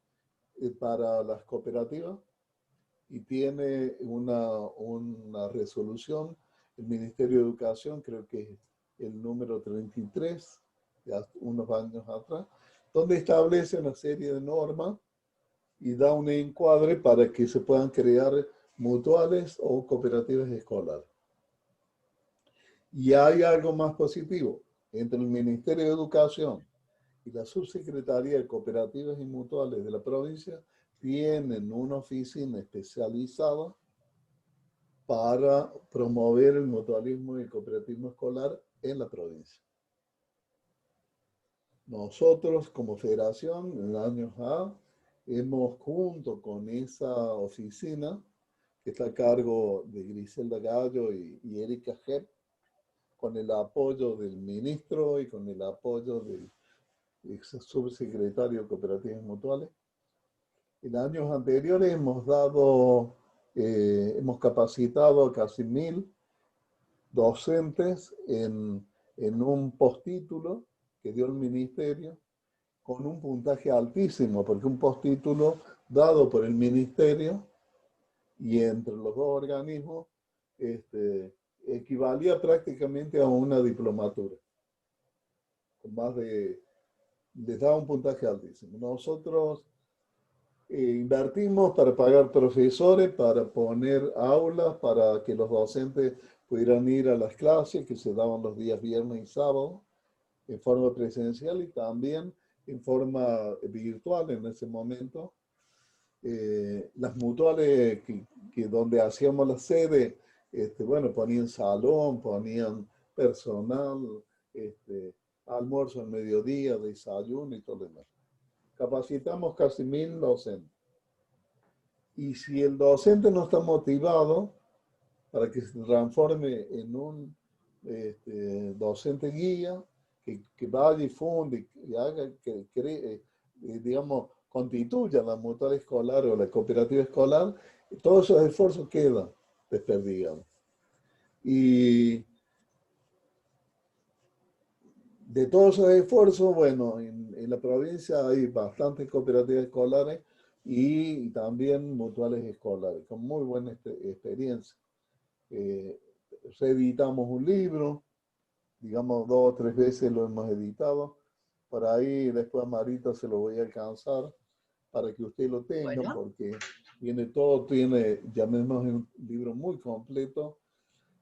para las cooperativas y tiene una resolución, el Ministerio de Educación, creo que es el número 33, de unos años atrás, donde establece una serie de normas y da un encuadre para que se puedan crear mutuales o cooperativas escolares. Y hay algo más positivo. Entre el Ministerio de Educación y la Subsecretaría de Cooperativas y Mutuales de la provincia tienen una oficina especializada para promover el mutualismo y el cooperativismo escolar en la provincia. Nosotros como federación, en años A, hemos junto con esa oficina, que está a cargo de Griselda Gallo y Erika Hepp, con el apoyo del ministro y con el apoyo del subsecretario de Cooperativas Mutuales. En años anteriores hemos capacitado a casi 1000 docentes en un postítulo que dio el ministerio con un puntaje altísimo, porque un postítulo dado por el ministerio y entre los dos organismos equivalía prácticamente a una diplomatura. Con les daba un puntaje altísimo. Nosotros invertimos para pagar profesores, para poner aulas, para que los docentes pudieran ir a las clases que se daban los días viernes y sábado en forma presencial y también en forma virtual en ese momento. Las mutuales donde hacíamos la sede, bueno, ponían salón, ponían personal, almuerzo al mediodía, desayuno y todo lo demás. Capacitamos casi 1000 docentes. Y si el docente no está motivado para que se transforme en un docente guía, que vaya y funde y haga que digamos, constituya la mutual escolar o la cooperativa escolar, todos esos esfuerzos quedan desperdigados. Y de todos esos esfuerzos, bueno, en la provincia hay bastantes cooperativas escolares y también mutuales escolares, con muy buena experiencia. Reeditamos un libro, digamos 2 o 3 veces lo hemos editado. Por ahí después a Marita se lo voy a alcanzar para que usted lo tenga, bueno, porque tiene, llamémoslo un libro muy completo,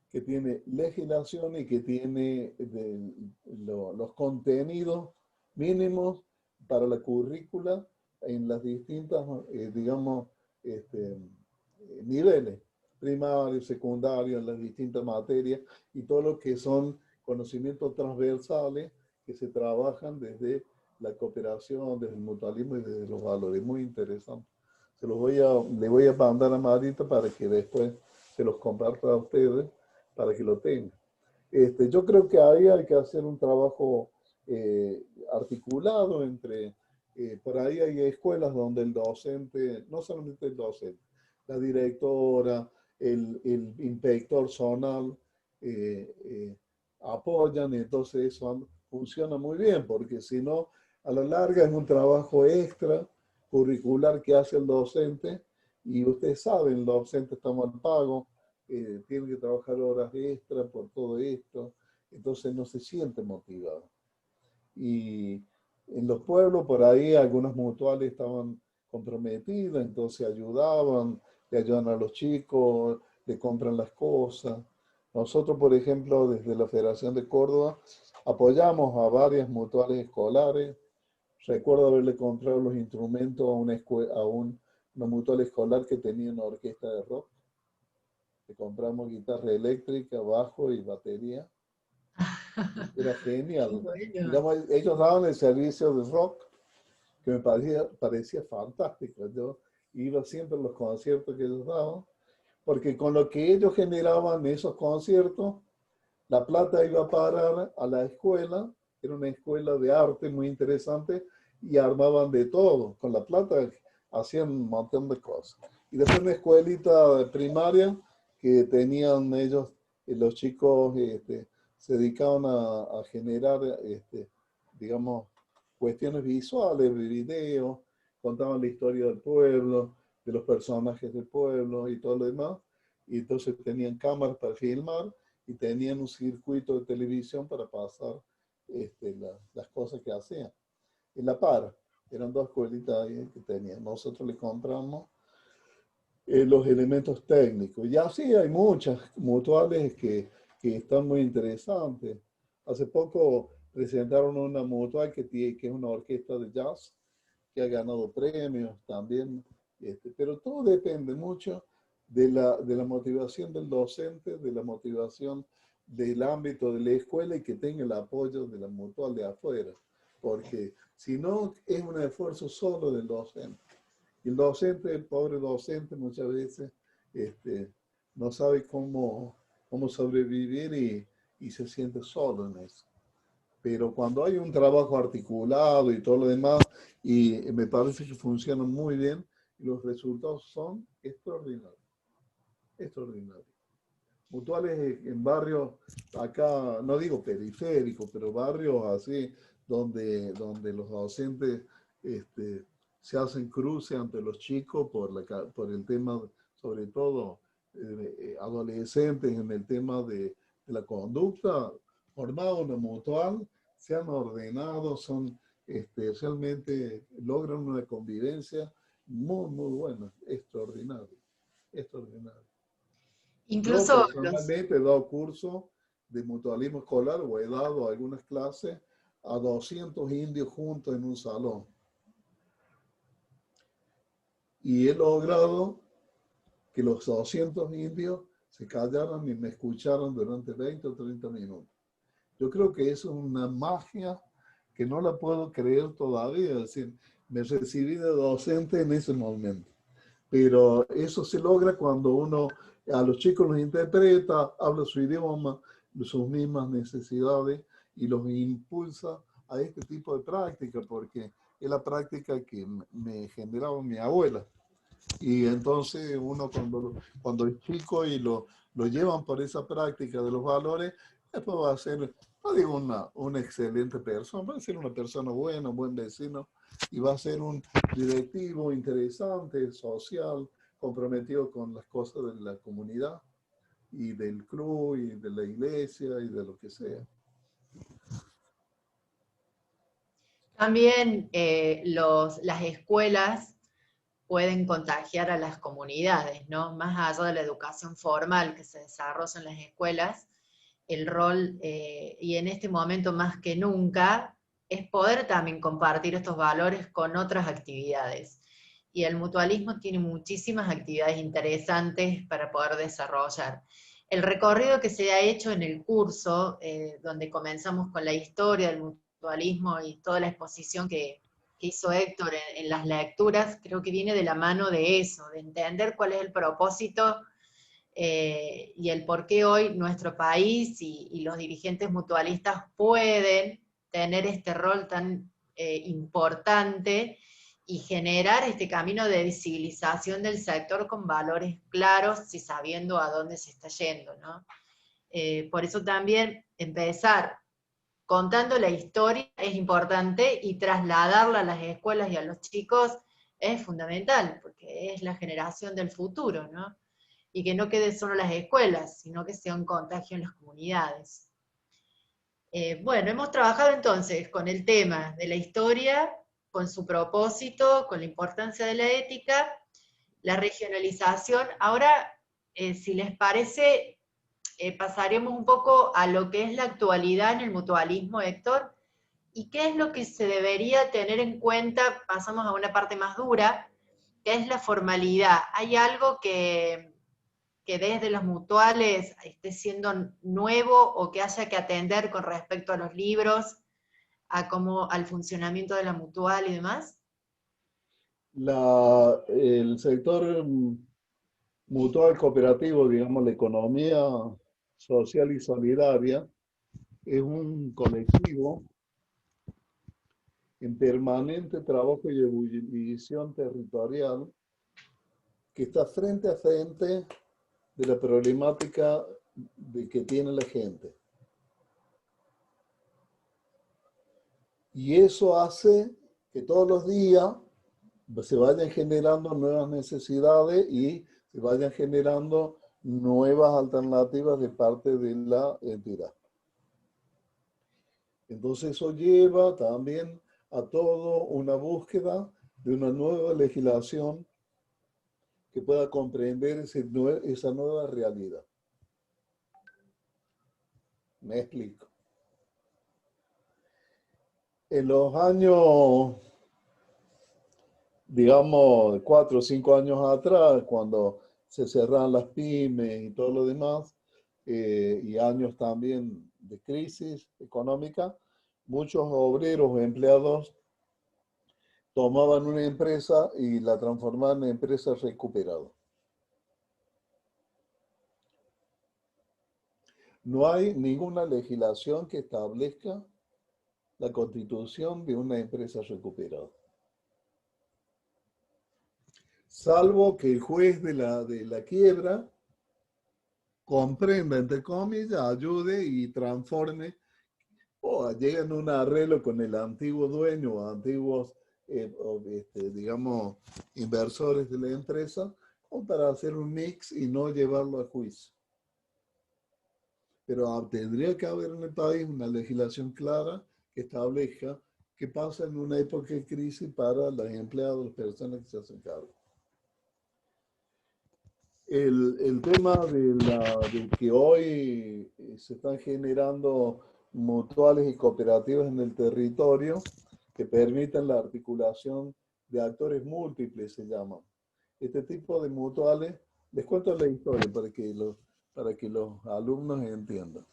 que tiene legislación y que tiene los contenidos mínimos para la currícula en las distintas, digamos, niveles, primario, secundario, en las distintas materias y todo lo que son conocimientos transversales que se trabajan desde la cooperación, desde el mutualismo y desde los valores. Muy interesante. Le voy a mandar a Marita para que después se los comparta a ustedes, para que lo tengan. Yo creo que ahí hay que hacer un trabajo articulado entre, por ahí hay escuelas donde el docente, no solamente el docente, la directora, el inspector zonal, apoyan, y entonces eso funciona muy bien, porque si no, a la larga es un trabajo extra curricular que hace el docente, y ustedes saben, el docente está mal pago, tiene que trabajar horas extras por todo esto, entonces no se siente motivado. Y en los pueblos por ahí algunas mutuales estaban comprometidas, entonces ayudaban, le ayudan a los chicos, le compran las cosas. Nosotros, por ejemplo, desde la Federación de Córdoba, apoyamos a varias mutuales escolares. Recuerdo haberle comprado los instrumentos a una mutual escolar que tenía una orquesta de rock. Le compramos guitarra eléctrica, bajo y batería. Era genial. Bueno. Digamos, ellos daban el servicio de rock, que me parecía fantástico. Yo iba siempre a los conciertos que ellos daban, porque con lo que ellos generaban en esos conciertos, la plata iba a parar a la escuela. Era una escuela de arte muy interesante y armaban de todo. Con la plata hacían un montón de cosas. Y después una escuelita primaria que tenían ellos, los chicos se dedicaban a generar, digamos, cuestiones visuales, de video, contaban la historia del pueblo, de los personajes del pueblo y todo lo demás. Y entonces tenían cámaras para filmar y tenían un circuito de televisión para pasar las cosas que hacían. En La Par, eran dos escuelitas ahí que tenían. Nosotros le compramos los elementos técnicos. Y así hay muchas mutuales que están muy interesantes. Hace poco presentaron una mutual que es una orquesta de jazz que ha ganado premios también. Pero todo depende mucho de la motivación del docente, de la motivación del ámbito de la escuela y que tenga el apoyo de la mutual de afuera. Porque si no, es un esfuerzo solo del docente. Y el docente, el pobre docente, muchas veces no sabe cómo sobrevivir y se siente solo en eso. Pero cuando hay un trabajo articulado y todo lo demás, y me parece que funciona muy bien, y los resultados son extraordinarios. Extraordinarios. Mutuales en barrios, acá, no digo periféricos, pero barrios así, donde los docentes se hacen cruces ante los chicos por el tema, sobre todo adolescentes, en el tema de la conducta, formado una mutual, se han ordenado, son realmente logran una convivencia muy, muy buena, extraordinaria, extraordinaria. Yo Incluso personalmente he dado cursos de mutualismo escolar o he dado algunas clases a 200 indios juntos en un salón. Y he logrado que los 200 indios se callaran y me escucharan durante 20 o 30 minutos. Yo creo que eso es una magia que no la puedo creer todavía. Es decir, me recibí de docente en ese momento. Pero eso se logra cuando uno a los chicos los interpreta, habla su idioma, sus mismas necesidades y los impulsa a este tipo de práctica, porque es la práctica que me generaba mi abuela. Y entonces uno cuando es chico y lo llevan por esa práctica de los valores, después va a ser, no digo una excelente persona, va a ser una persona buena, un buen vecino, y va a ser un directivo interesante, social, comprometido con las cosas de la comunidad y del club y de la iglesia y de lo que sea. también las escuelas pueden contagiar a las comunidades, ¿no? Más allá de la educación formal que se desarrolla en las escuelas, el rol, y en este momento más que nunca, es poder también compartir estos valores con otras actividades. Y el mutualismo tiene muchísimas actividades interesantes para poder desarrollar. El recorrido que se ha hecho en el curso, donde comenzamos con la historia del mutualismo y toda la exposición que hizo Héctor en las lecturas, creo que viene de la mano de eso, de entender cuál es el propósito y el por qué hoy nuestro país y los dirigentes mutualistas pueden tener este rol tan importante y generar este camino de visibilización del sector con valores claros y sabiendo a dónde se está yendo, ¿no? Por eso también empezar contando la historia es importante y trasladarla a las escuelas y a los chicos es fundamental, porque es la generación del futuro, ¿no? Y que no quede solo las escuelas, sino que sea un contagio en las comunidades. Bueno, hemos trabajado entonces con el tema de la historia, con su propósito, con la importancia de la ética, la regionalización. Ahora, si les parece, pasaremos un poco a lo que es la actualidad en el mutualismo, Héctor, y qué es lo que se debería tener en cuenta, pasamos a una parte más dura, que es la formalidad. ¿Hay algo que desde los mutuales esté siendo nuevo o que haya que atender con respecto a los libros, al funcionamiento de la mutual y demás? El sector mutual cooperativo, digamos, la economía social y solidaria, es un colectivo en permanente trabajo y ebullición territorial que está frente a frente de la problemática que tiene la gente. Y eso hace que todos los días se vayan generando nuevas necesidades y se vayan generando nuevas alternativas de parte de la entidad. Entonces eso lleva también a todo una búsqueda de una nueva legislación que pueda comprender esa nueva realidad. Me explico. En los años, digamos, 4 o 5 años atrás, cuando se cerraron las pymes y todo lo demás, y años también de crisis económica, muchos obreros o empleados tomaban una empresa y la transformaban en empresa recuperada. No hay ninguna legislación que establezca la constitución de una empresa recuperada. Salvo que el juez de la quiebra comprenda, entre comillas, ayude y transforme, o lleguen a un arreglo con el antiguo dueño o antiguos, digamos, inversores de la empresa, o para hacer un mix y no llevarlo a juicio. Pero tendría que haber en el país una legislación clara que establezca qué pasa en una época de crisis para los empleados, las personas que se hacen cargo. El tema de que hoy se están generando mutuales y cooperativas en el territorio que permiten la articulación de actores múltiples, se llaman. Este tipo de mutuales, les cuento la historia para que los alumnos entiendan.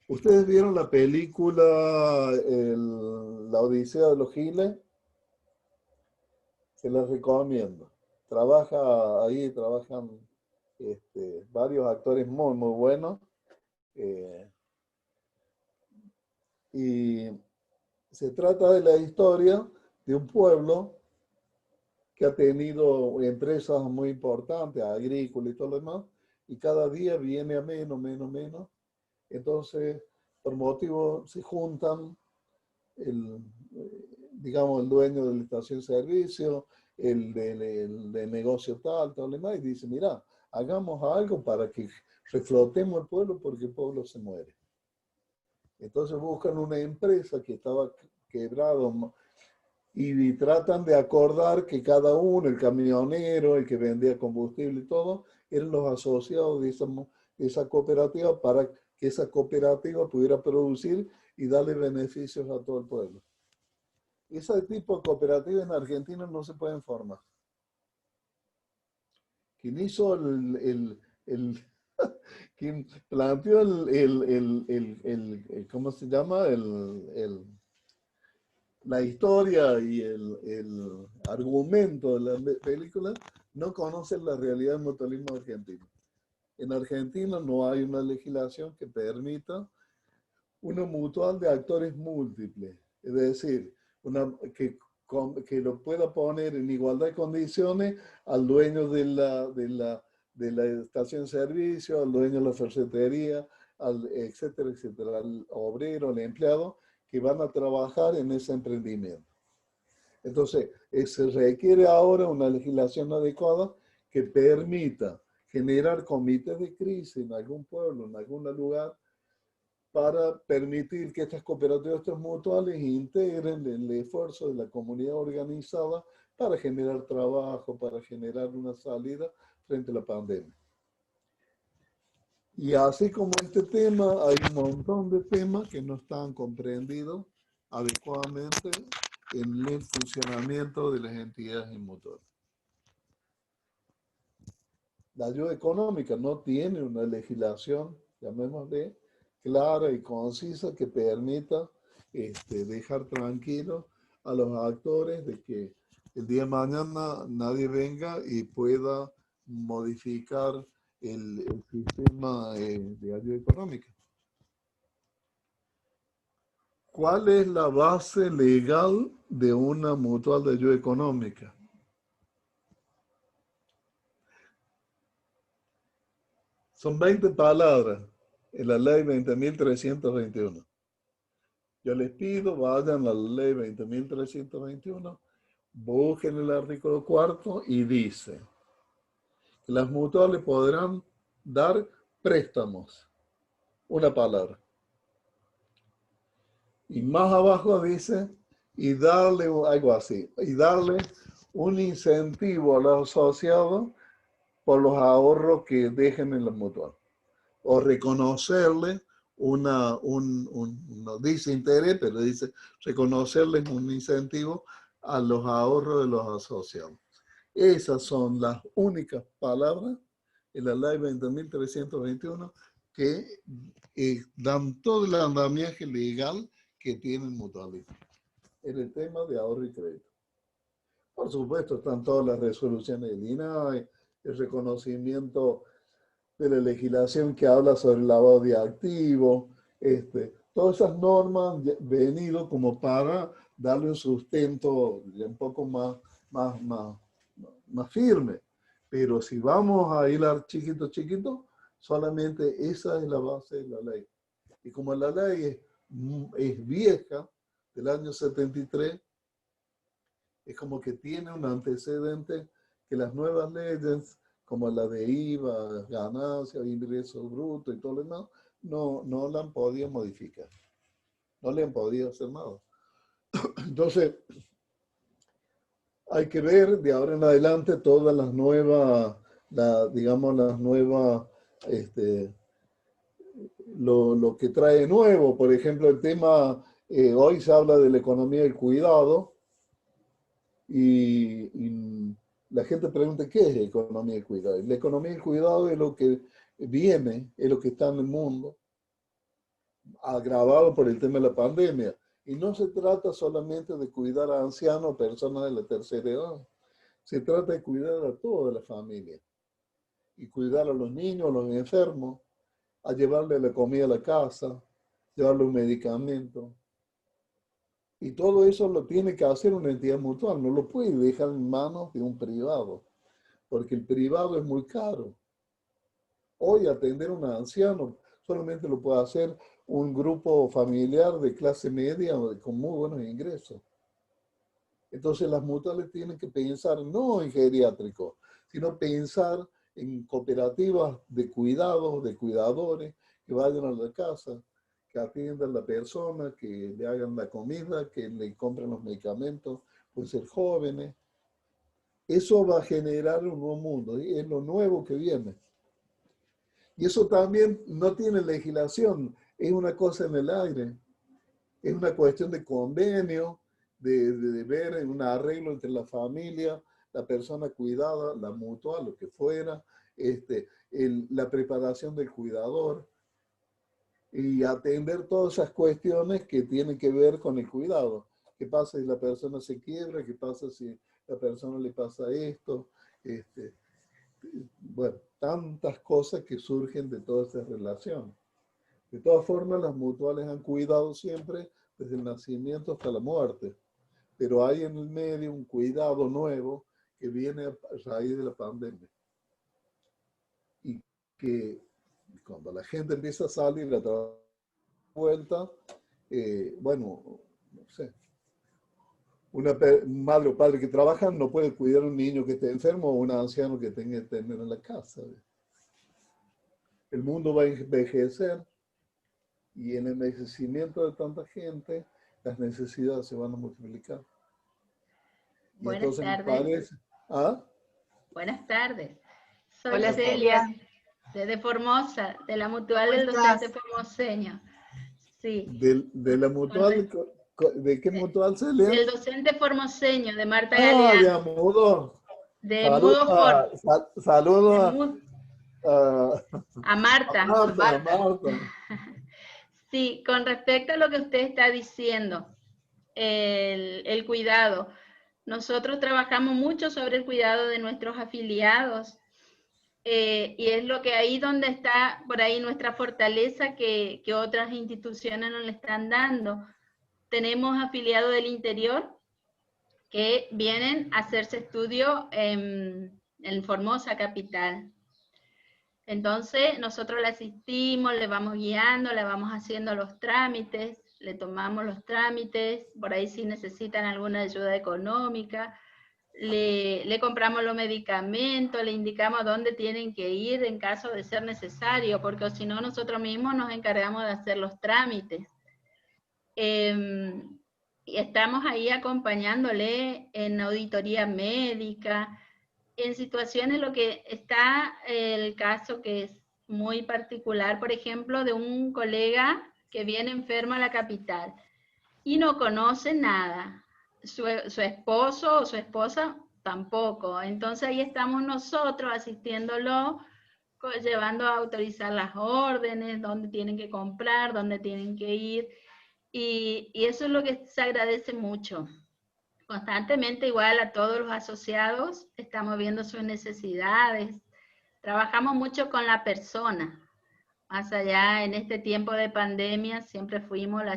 ¿Ustedes vieron la película La Odisea de los Giles? Se las recomiendo. Trabajan varios actores muy, muy buenos. Y se trata de la historia de un pueblo que ha tenido empresas muy importantes, agrícolas y todo lo demás, y cada día viene a menos. Entonces, por motivos, se juntan digamos, el dueño de la estación de servicio, el de negocio tal lo demás, y dice, mira, hagamos algo para que reflotemos el pueblo porque el pueblo se muere. Entonces buscan una empresa que estaba quebrado y tratan de acordar que cada uno, el camionero, el que vendía combustible y todo, eran los asociados de esa cooperativa para que esa cooperativa pudiera producir y darle beneficios a todo el pueblo. Ese tipo de cooperativas en Argentina no se pueden formar. Quien hizo quien planteó ¿cómo se llama? La historia y el argumento de la película no conocen la realidad del mutualismo argentino. En Argentina no hay una legislación que permita una mutual de actores múltiples, es decir, que lo pueda poner en igualdad de condiciones al dueño de la estación de servicio, al dueño de la ferretería, etcétera, al obrero, al empleado, que van a trabajar en ese emprendimiento. Entonces, se requiere ahora una legislación adecuada que permita generar comités de crisis en algún pueblo, en algún lugar, para permitir que estas cooperativas, estos mutuales, integren el esfuerzo de la comunidad organizada para generar trabajo, para generar una salida frente a la pandemia. Y así como este tema, hay un montón de temas que no están comprendidos adecuadamente en el funcionamiento de las entidades mutuales. La ayuda económica no tiene una legislación, llamémosle, clara y concisa que permita dejar tranquilos a los actores de que el día de mañana nadie venga y pueda modificar el sistema de ayuda económica. ¿Cuál es la base legal de una mutual de ayuda económica? Son 20 palabras en la ley 20.321. Yo les pido, vayan a la ley 20.321, busquen el artículo 4 y dice que las mutuales podrán dar préstamos, una palabra. Y más abajo dice, y darle algo así, y darle un incentivo a los asociados por los ahorros que dejen en la mutual. O reconocerle no dice interés, pero dice reconocerles un incentivo a los ahorros de los asociados. Esas son las únicas palabras en la ley 20.321 que dan todo el andamiaje legal que tiene el mutualismo en el tema de ahorro y crédito. Por supuesto, están todas las resoluciones del INAE, el reconocimiento de la legislación que habla sobre el lavado de activos, todas esas normas han venido como para darle un sustento un poco más firme. Pero si vamos a hilar chiquito, solamente esa es la base de la ley. Y como la ley es vieja, del año 73, es como que tiene un antecedente que las nuevas leyes, como la de IVA, ganancias, ingresos brutos y todo lo demás, no la han podido modificar. No le han podido hacer nada. Entonces, hay que ver de ahora en adelante todas las nuevas, lo que trae nuevo. Por ejemplo, el tema, hoy se habla de la economía del cuidado y la gente pregunta, ¿qué es economía del cuidado? La economía del cuidado es lo que viene, es lo que está en el mundo, agravado por el tema de la pandemia. Y no se trata solamente de cuidar a ancianos o personas de la tercera edad. Se trata de cuidar a toda la familia. Y cuidar a los niños, a los enfermos, a llevarle la comida a la casa, llevarle un medicamento. Y todo eso lo tiene que hacer una entidad mutual. No lo puede dejar en manos de un privado, porque el privado es muy caro. Hoy atender a un anciano solamente lo puede hacer un grupo familiar de clase media o con muy buenos ingresos. Entonces las mutuales tienen que pensar no en geriátrico, sino pensar en cooperativas de cuidados, de cuidadores, que vayan a la casa, que atiendan a la persona, que le hagan la comida, que le compren los medicamentos, pueden ser jóvenes. Eso va a generar un nuevo mundo, y es lo nuevo que viene. Y eso también no tiene legislación, es una cosa en el aire, es una cuestión de convenio, de ver en un arreglo entre la familia, la persona cuidada, la mutual, lo que fuera, la preparación del cuidador y atender todas esas cuestiones que tienen que ver con el cuidado. ¿Qué pasa si la persona se quiebra? ¿Qué pasa si a la persona le pasa esto? Bueno, tantas cosas que surgen de toda esa relación. De todas formas, las mutuales han cuidado siempre desde el nacimiento hasta la muerte, pero hay en el medio un cuidado nuevo que viene a raíz de la pandemia. Y que cuando la gente empieza a salir a la vuelta, bueno, no sé, una madre o padre que trabajan no puede cuidar a un niño que esté enfermo o un anciano que tenga que tener en la casa. El mundo va a envejecer y en el envejecimiento de tanta gente, las necesidades se van a multiplicar. Y Buenas entonces tardes. me parece... ¿Ah? Buenas tardes. Soy Hola, Celia, Celia. desde Formosa, de la Mutual ¿Cómo del estás? Docente Formoseño. Sí. De la mutual, ¿de qué mutual, Celia? Del Docente Formoseño, de Marta Ah, de Galeano, Amudo. de Mudo Saludos a a Marta. Marta. Sí, con respecto a lo que usted está diciendo, el cuidado. Nosotros trabajamos mucho sobre el cuidado de nuestros afiliados. Y es lo que ahí donde está por ahí nuestra fortaleza que otras instituciones no le están dando. Tenemos afiliados del interior que vienen a hacerse estudio en Formosa capital. Entonces nosotros le asistimos, le vamos guiando, le vamos haciendo los trámites. le tomamos los trámites, por ahí si necesitan alguna ayuda económica, le compramos los medicamentos, le indicamos a dónde tienen que ir en caso de ser necesario, porque si no nosotros mismos nos encargamos de hacer los trámites. Y estamos ahí acompañándole en auditoría médica, en situaciones lo que está el caso que es muy particular, por ejemplo, de un colega que viene enfermo a la capital y no conoce nada. Su esposo o su esposa tampoco. Entonces ahí estamos nosotros asistiéndolo, llevando a autorizar las órdenes, dónde tienen que comprar, dónde tienen que ir. Y eso es lo que se agradece mucho. Constantemente, igual a todos los asociados, estamos viendo sus necesidades. Trabajamos mucho con la persona. Más allá, en este tiempo de pandemia, siempre fuimos, lo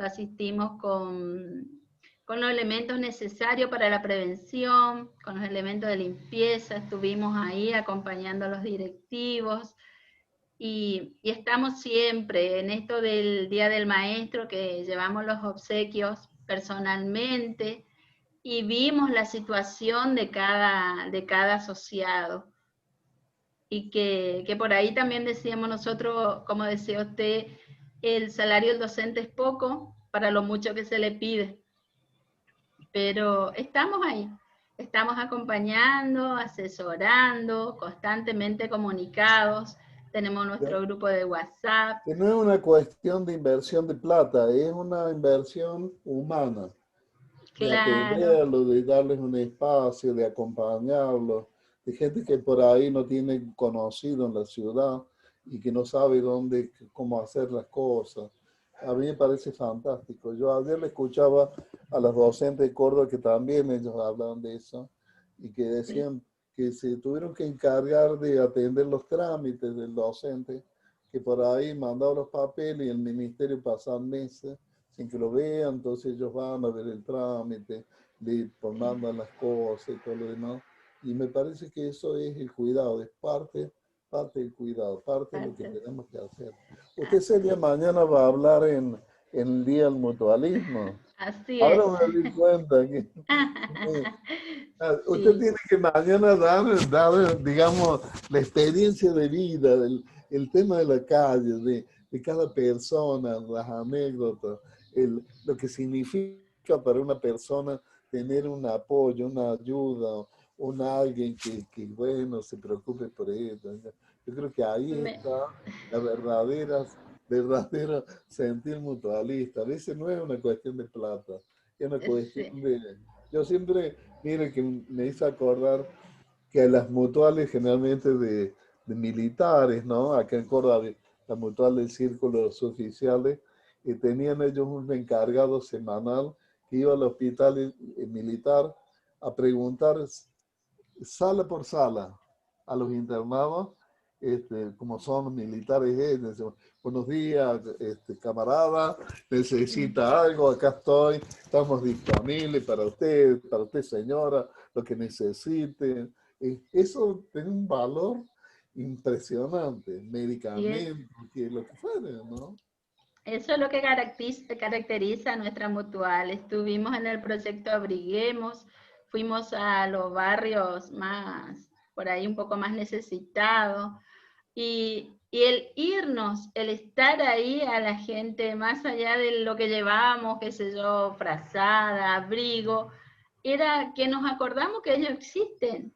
asistimos con los elementos necesarios para la prevención, con los elementos de limpieza, estuvimos ahí acompañando a los directivos, y estamos siempre en esto del Día del Maestro, que llevamos los obsequios personalmente, y vimos la situación de cada asociado. Y que por ahí también decíamos nosotros, como decía usted, el salario del docente es poco para lo mucho que se le pide. Pero estamos ahí, estamos acompañando, asesorando, constantemente comunicados, tenemos nuestro grupo de WhatsApp. Que no es una cuestión de inversión de plata, es una inversión humana. De Claro, atenderlos, de darles un espacio, de acompañarlos, de gente que por ahí no tiene conocido en la ciudad y que no sabe dónde, cómo hacer las cosas. A mí me parece fantástico. Yo ayer le escuchaba a los docentes de Córdoba que también ellos hablaban de eso y que decían que se tuvieron que encargar de atender los trámites del docente, que por ahí mandaba los papeles y el ministerio pasaba meses sin que lo vean, entonces ellos van a ver el trámite, le mandan las cosas y todo lo demás. Y me parece que eso es el cuidado, es parte del cuidado, parte de lo que tenemos que hacer. Usted, Celia, mañana va a hablar en el Día del Mutualismo. así es. Ahora me di cuenta que usted Sí, tiene que mañana dar, digamos, la experiencia de vida, el tema de la calle, de cada persona, las anécdotas, lo que significa para una persona tener un apoyo, una ayuda, alguien que, bueno, se preocupe por ella. Yo creo que ahí está la verdadera sentir mutualista. A veces no es una cuestión de plata, es una sí, cuestión de... Yo siempre, mire, que me hizo acordar que las mutuales generalmente de militares, ¿no? Acá en Córdoba, la mutual del Círculo de los Oficiales, tenían ellos un encargado semanal que iba al hospital militar a preguntar sala por sala a los internados, como son militares, buenos días, camarada, necesita algo, acá estoy, estamos disponibles para usted señora, lo que necesite. Eso tiene un valor impresionante, medicamentos, lo que fuera, ¿no? eso es lo que caracteriza a nuestra mutual. Estuvimos en el proyecto Abriguemos, fuimos a los barrios más, por ahí un poco más necesitados, y el irnos, el estar ahí a la gente, más allá de lo que llevábamos, qué sé yo, frazada, abrigo, era que nos acordamos que ellos existen.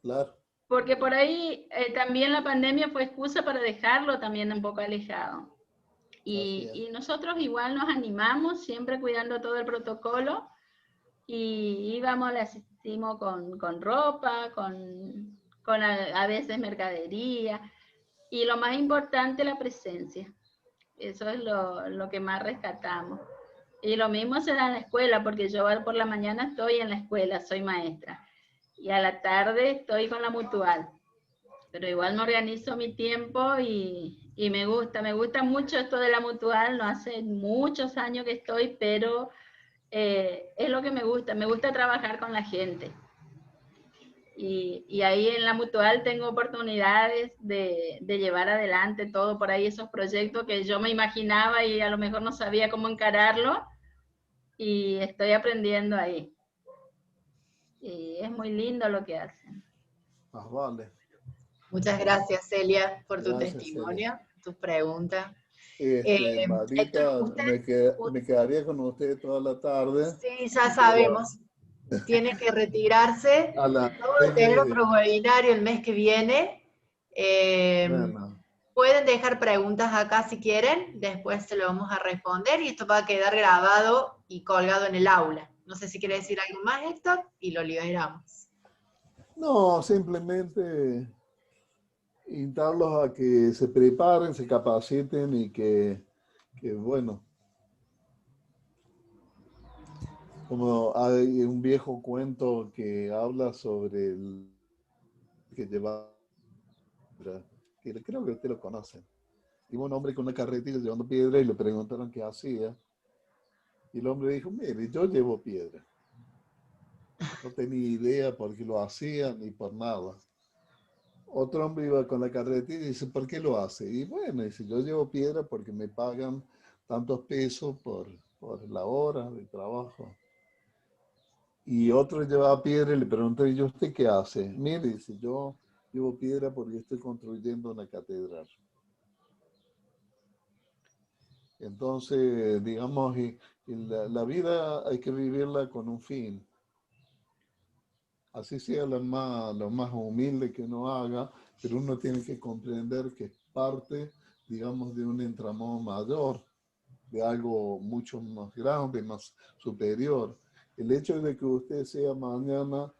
Claro. Porque por ahí también la pandemia fue excusa para dejarlo también un poco alejado. Y nosotros igual nos animamos, siempre cuidando todo el protocolo, y íbamos, le asistimos con ropa, con a veces mercadería, y lo más importante, la presencia. Eso es lo que más rescatamos. Y lo mismo se da en la escuela, porque yo por la mañana estoy en la escuela, soy maestra, y a la tarde estoy con la mutual. Pero igual me organizo mi tiempo y me gusta mucho esto de la mutual, no hace muchos años que estoy, pero es lo que me gusta trabajar con la gente. Y ahí en la Mutual tengo oportunidades de llevar adelante todo por ahí, esos proyectos que yo me imaginaba y a lo mejor no sabía cómo encararlo, y estoy aprendiendo ahí. Y es muy lindo lo que hacen. Más vale. Muchas gracias, Celia, por tu Gracias, testimonio, tus preguntas. Marita, Héctor, me quedaría con usted toda la tarde, sí, ya pero sabemos, tiene que retirarse. a las Vamos a tener 6:30. otro webinario el mes que viene. Bueno, Pueden dejar preguntas acá si quieren, después se lo vamos a responder y esto va a quedar grabado y colgado en el aula. No sé si quiere decir algo más, Héctor, y lo liberamos. no, simplemente invitarlos a que se preparen, se capaciten y que bueno, como hay un viejo cuento que habla sobre el que lleva, que creo que usted lo conoce. Iba un hombre con una carretilla llevando piedra y le preguntaron qué hacía. Y el hombre dijo, mire, yo llevo piedra. No tenía idea por qué lo hacía ni por nada. Otro hombre iba con la carretilla y dice, ¿por qué lo hace? Y bueno, dice, yo llevo piedra porque me pagan tantos pesos por la hora de trabajo. Y otro llevaba piedra y le pregunté, ¿y usted qué hace? Mire, dice, yo llevo piedra porque estoy construyendo una catedral. Entonces, digamos, la vida hay que vivirla con un fin. Así sea lo más humilde que uno haga, pero uno tiene que comprender que es parte, digamos, de un entramado mayor, de algo mucho más grande, más superior. El hecho de que usted sea mañana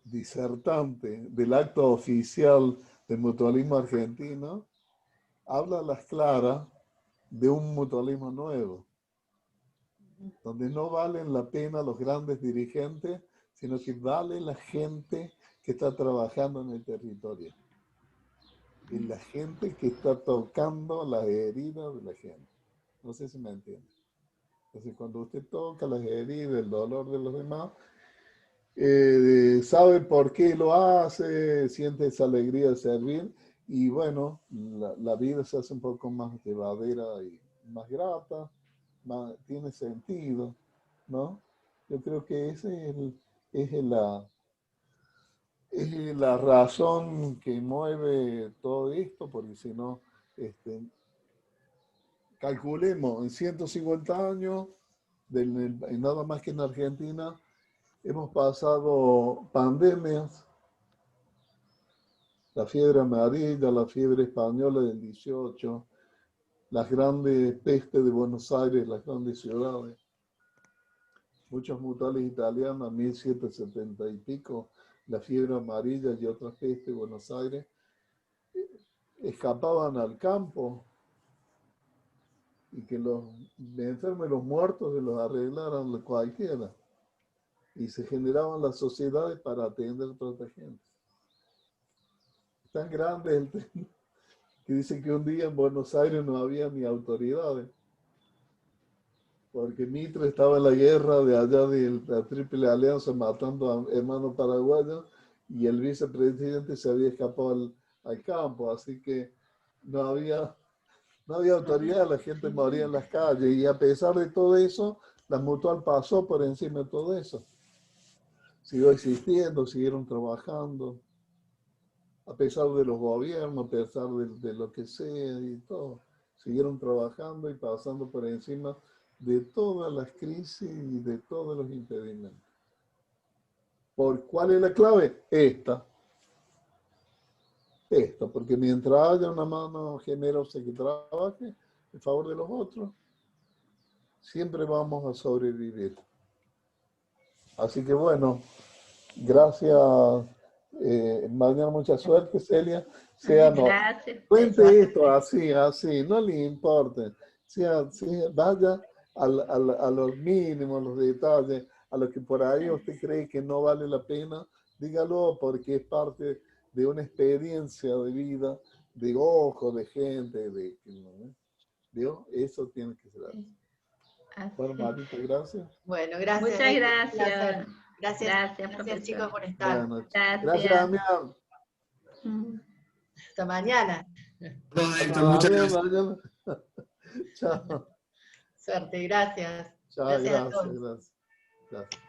disertante del acto oficial del mutualismo argentino, habla a las claras de un mutualismo nuevo, donde no valen la pena los grandes dirigentes, sino que vale la gente que está trabajando en el territorio. Y la gente que está tocando las heridas de la gente. No sé si me entiende. Entonces, cuando usted toca las heridas, el dolor de los demás, sabe por qué lo hace, siente esa alegría de servir y bueno, la vida se hace un poco más llevadera y más grata, tiene sentido, ¿no? Yo creo que es la razón que mueve todo esto, porque si no, calculemos, en 150 años, nada más que en Argentina, hemos pasado pandemias, la fiebre amarilla, la fiebre española del 18, las grandes pestes de Buenos Aires, las grandes ciudades, muchos mutuales italianos, 1770 y pico, la fiebre amarilla y otras pestes de Buenos Aires, escapaban al campo y que los enfermos y los muertos se los arreglaran cualquiera. Y se generaban las sociedades para atender a toda esta gente. Es tan grande el tema que dicen que un día en Buenos Aires no había ni autoridades, porque Mitre estaba en la guerra de allá de la Triple Alianza matando a hermanos paraguayos y el vicepresidente se había escapado al campo, así que no había autoridad, la gente moría en las calles y a pesar de todo eso, la Mutual pasó por encima de todo eso. Siguió existiendo, siguieron trabajando, a pesar de los gobiernos, a pesar de lo que sea y todo. Siguieron trabajando y pasando por encima de todas las crisis y de todos los impedimentos. ¿Por cuál es la clave? Esta, porque mientras haya una mano generosa que trabaje en favor de los otros, siempre vamos a sobrevivir. Así que bueno, gracias. Mañana mucha suerte, Celia. Gracias. Cuente esto así, no le importa. Vaya a los mínimos, los detalles, a lo que por ahí usted cree que no vale la pena, dígalo porque es parte de una experiencia de vida, de ojo, de gente, ¿no? Eso tiene que ser así. Bueno, Marita, gracias. Bueno, gracias. Muchas Héctor, un gracias. placer. Gracias, profesor. chicos por estar. Buenas noches. Gracias. Gracias, Damián. Hasta mañana. No, Héctor, muchas gracias. Mañana. Chao. Suerte, gracias. Chao, Gracias a todos. gracias. Gracias.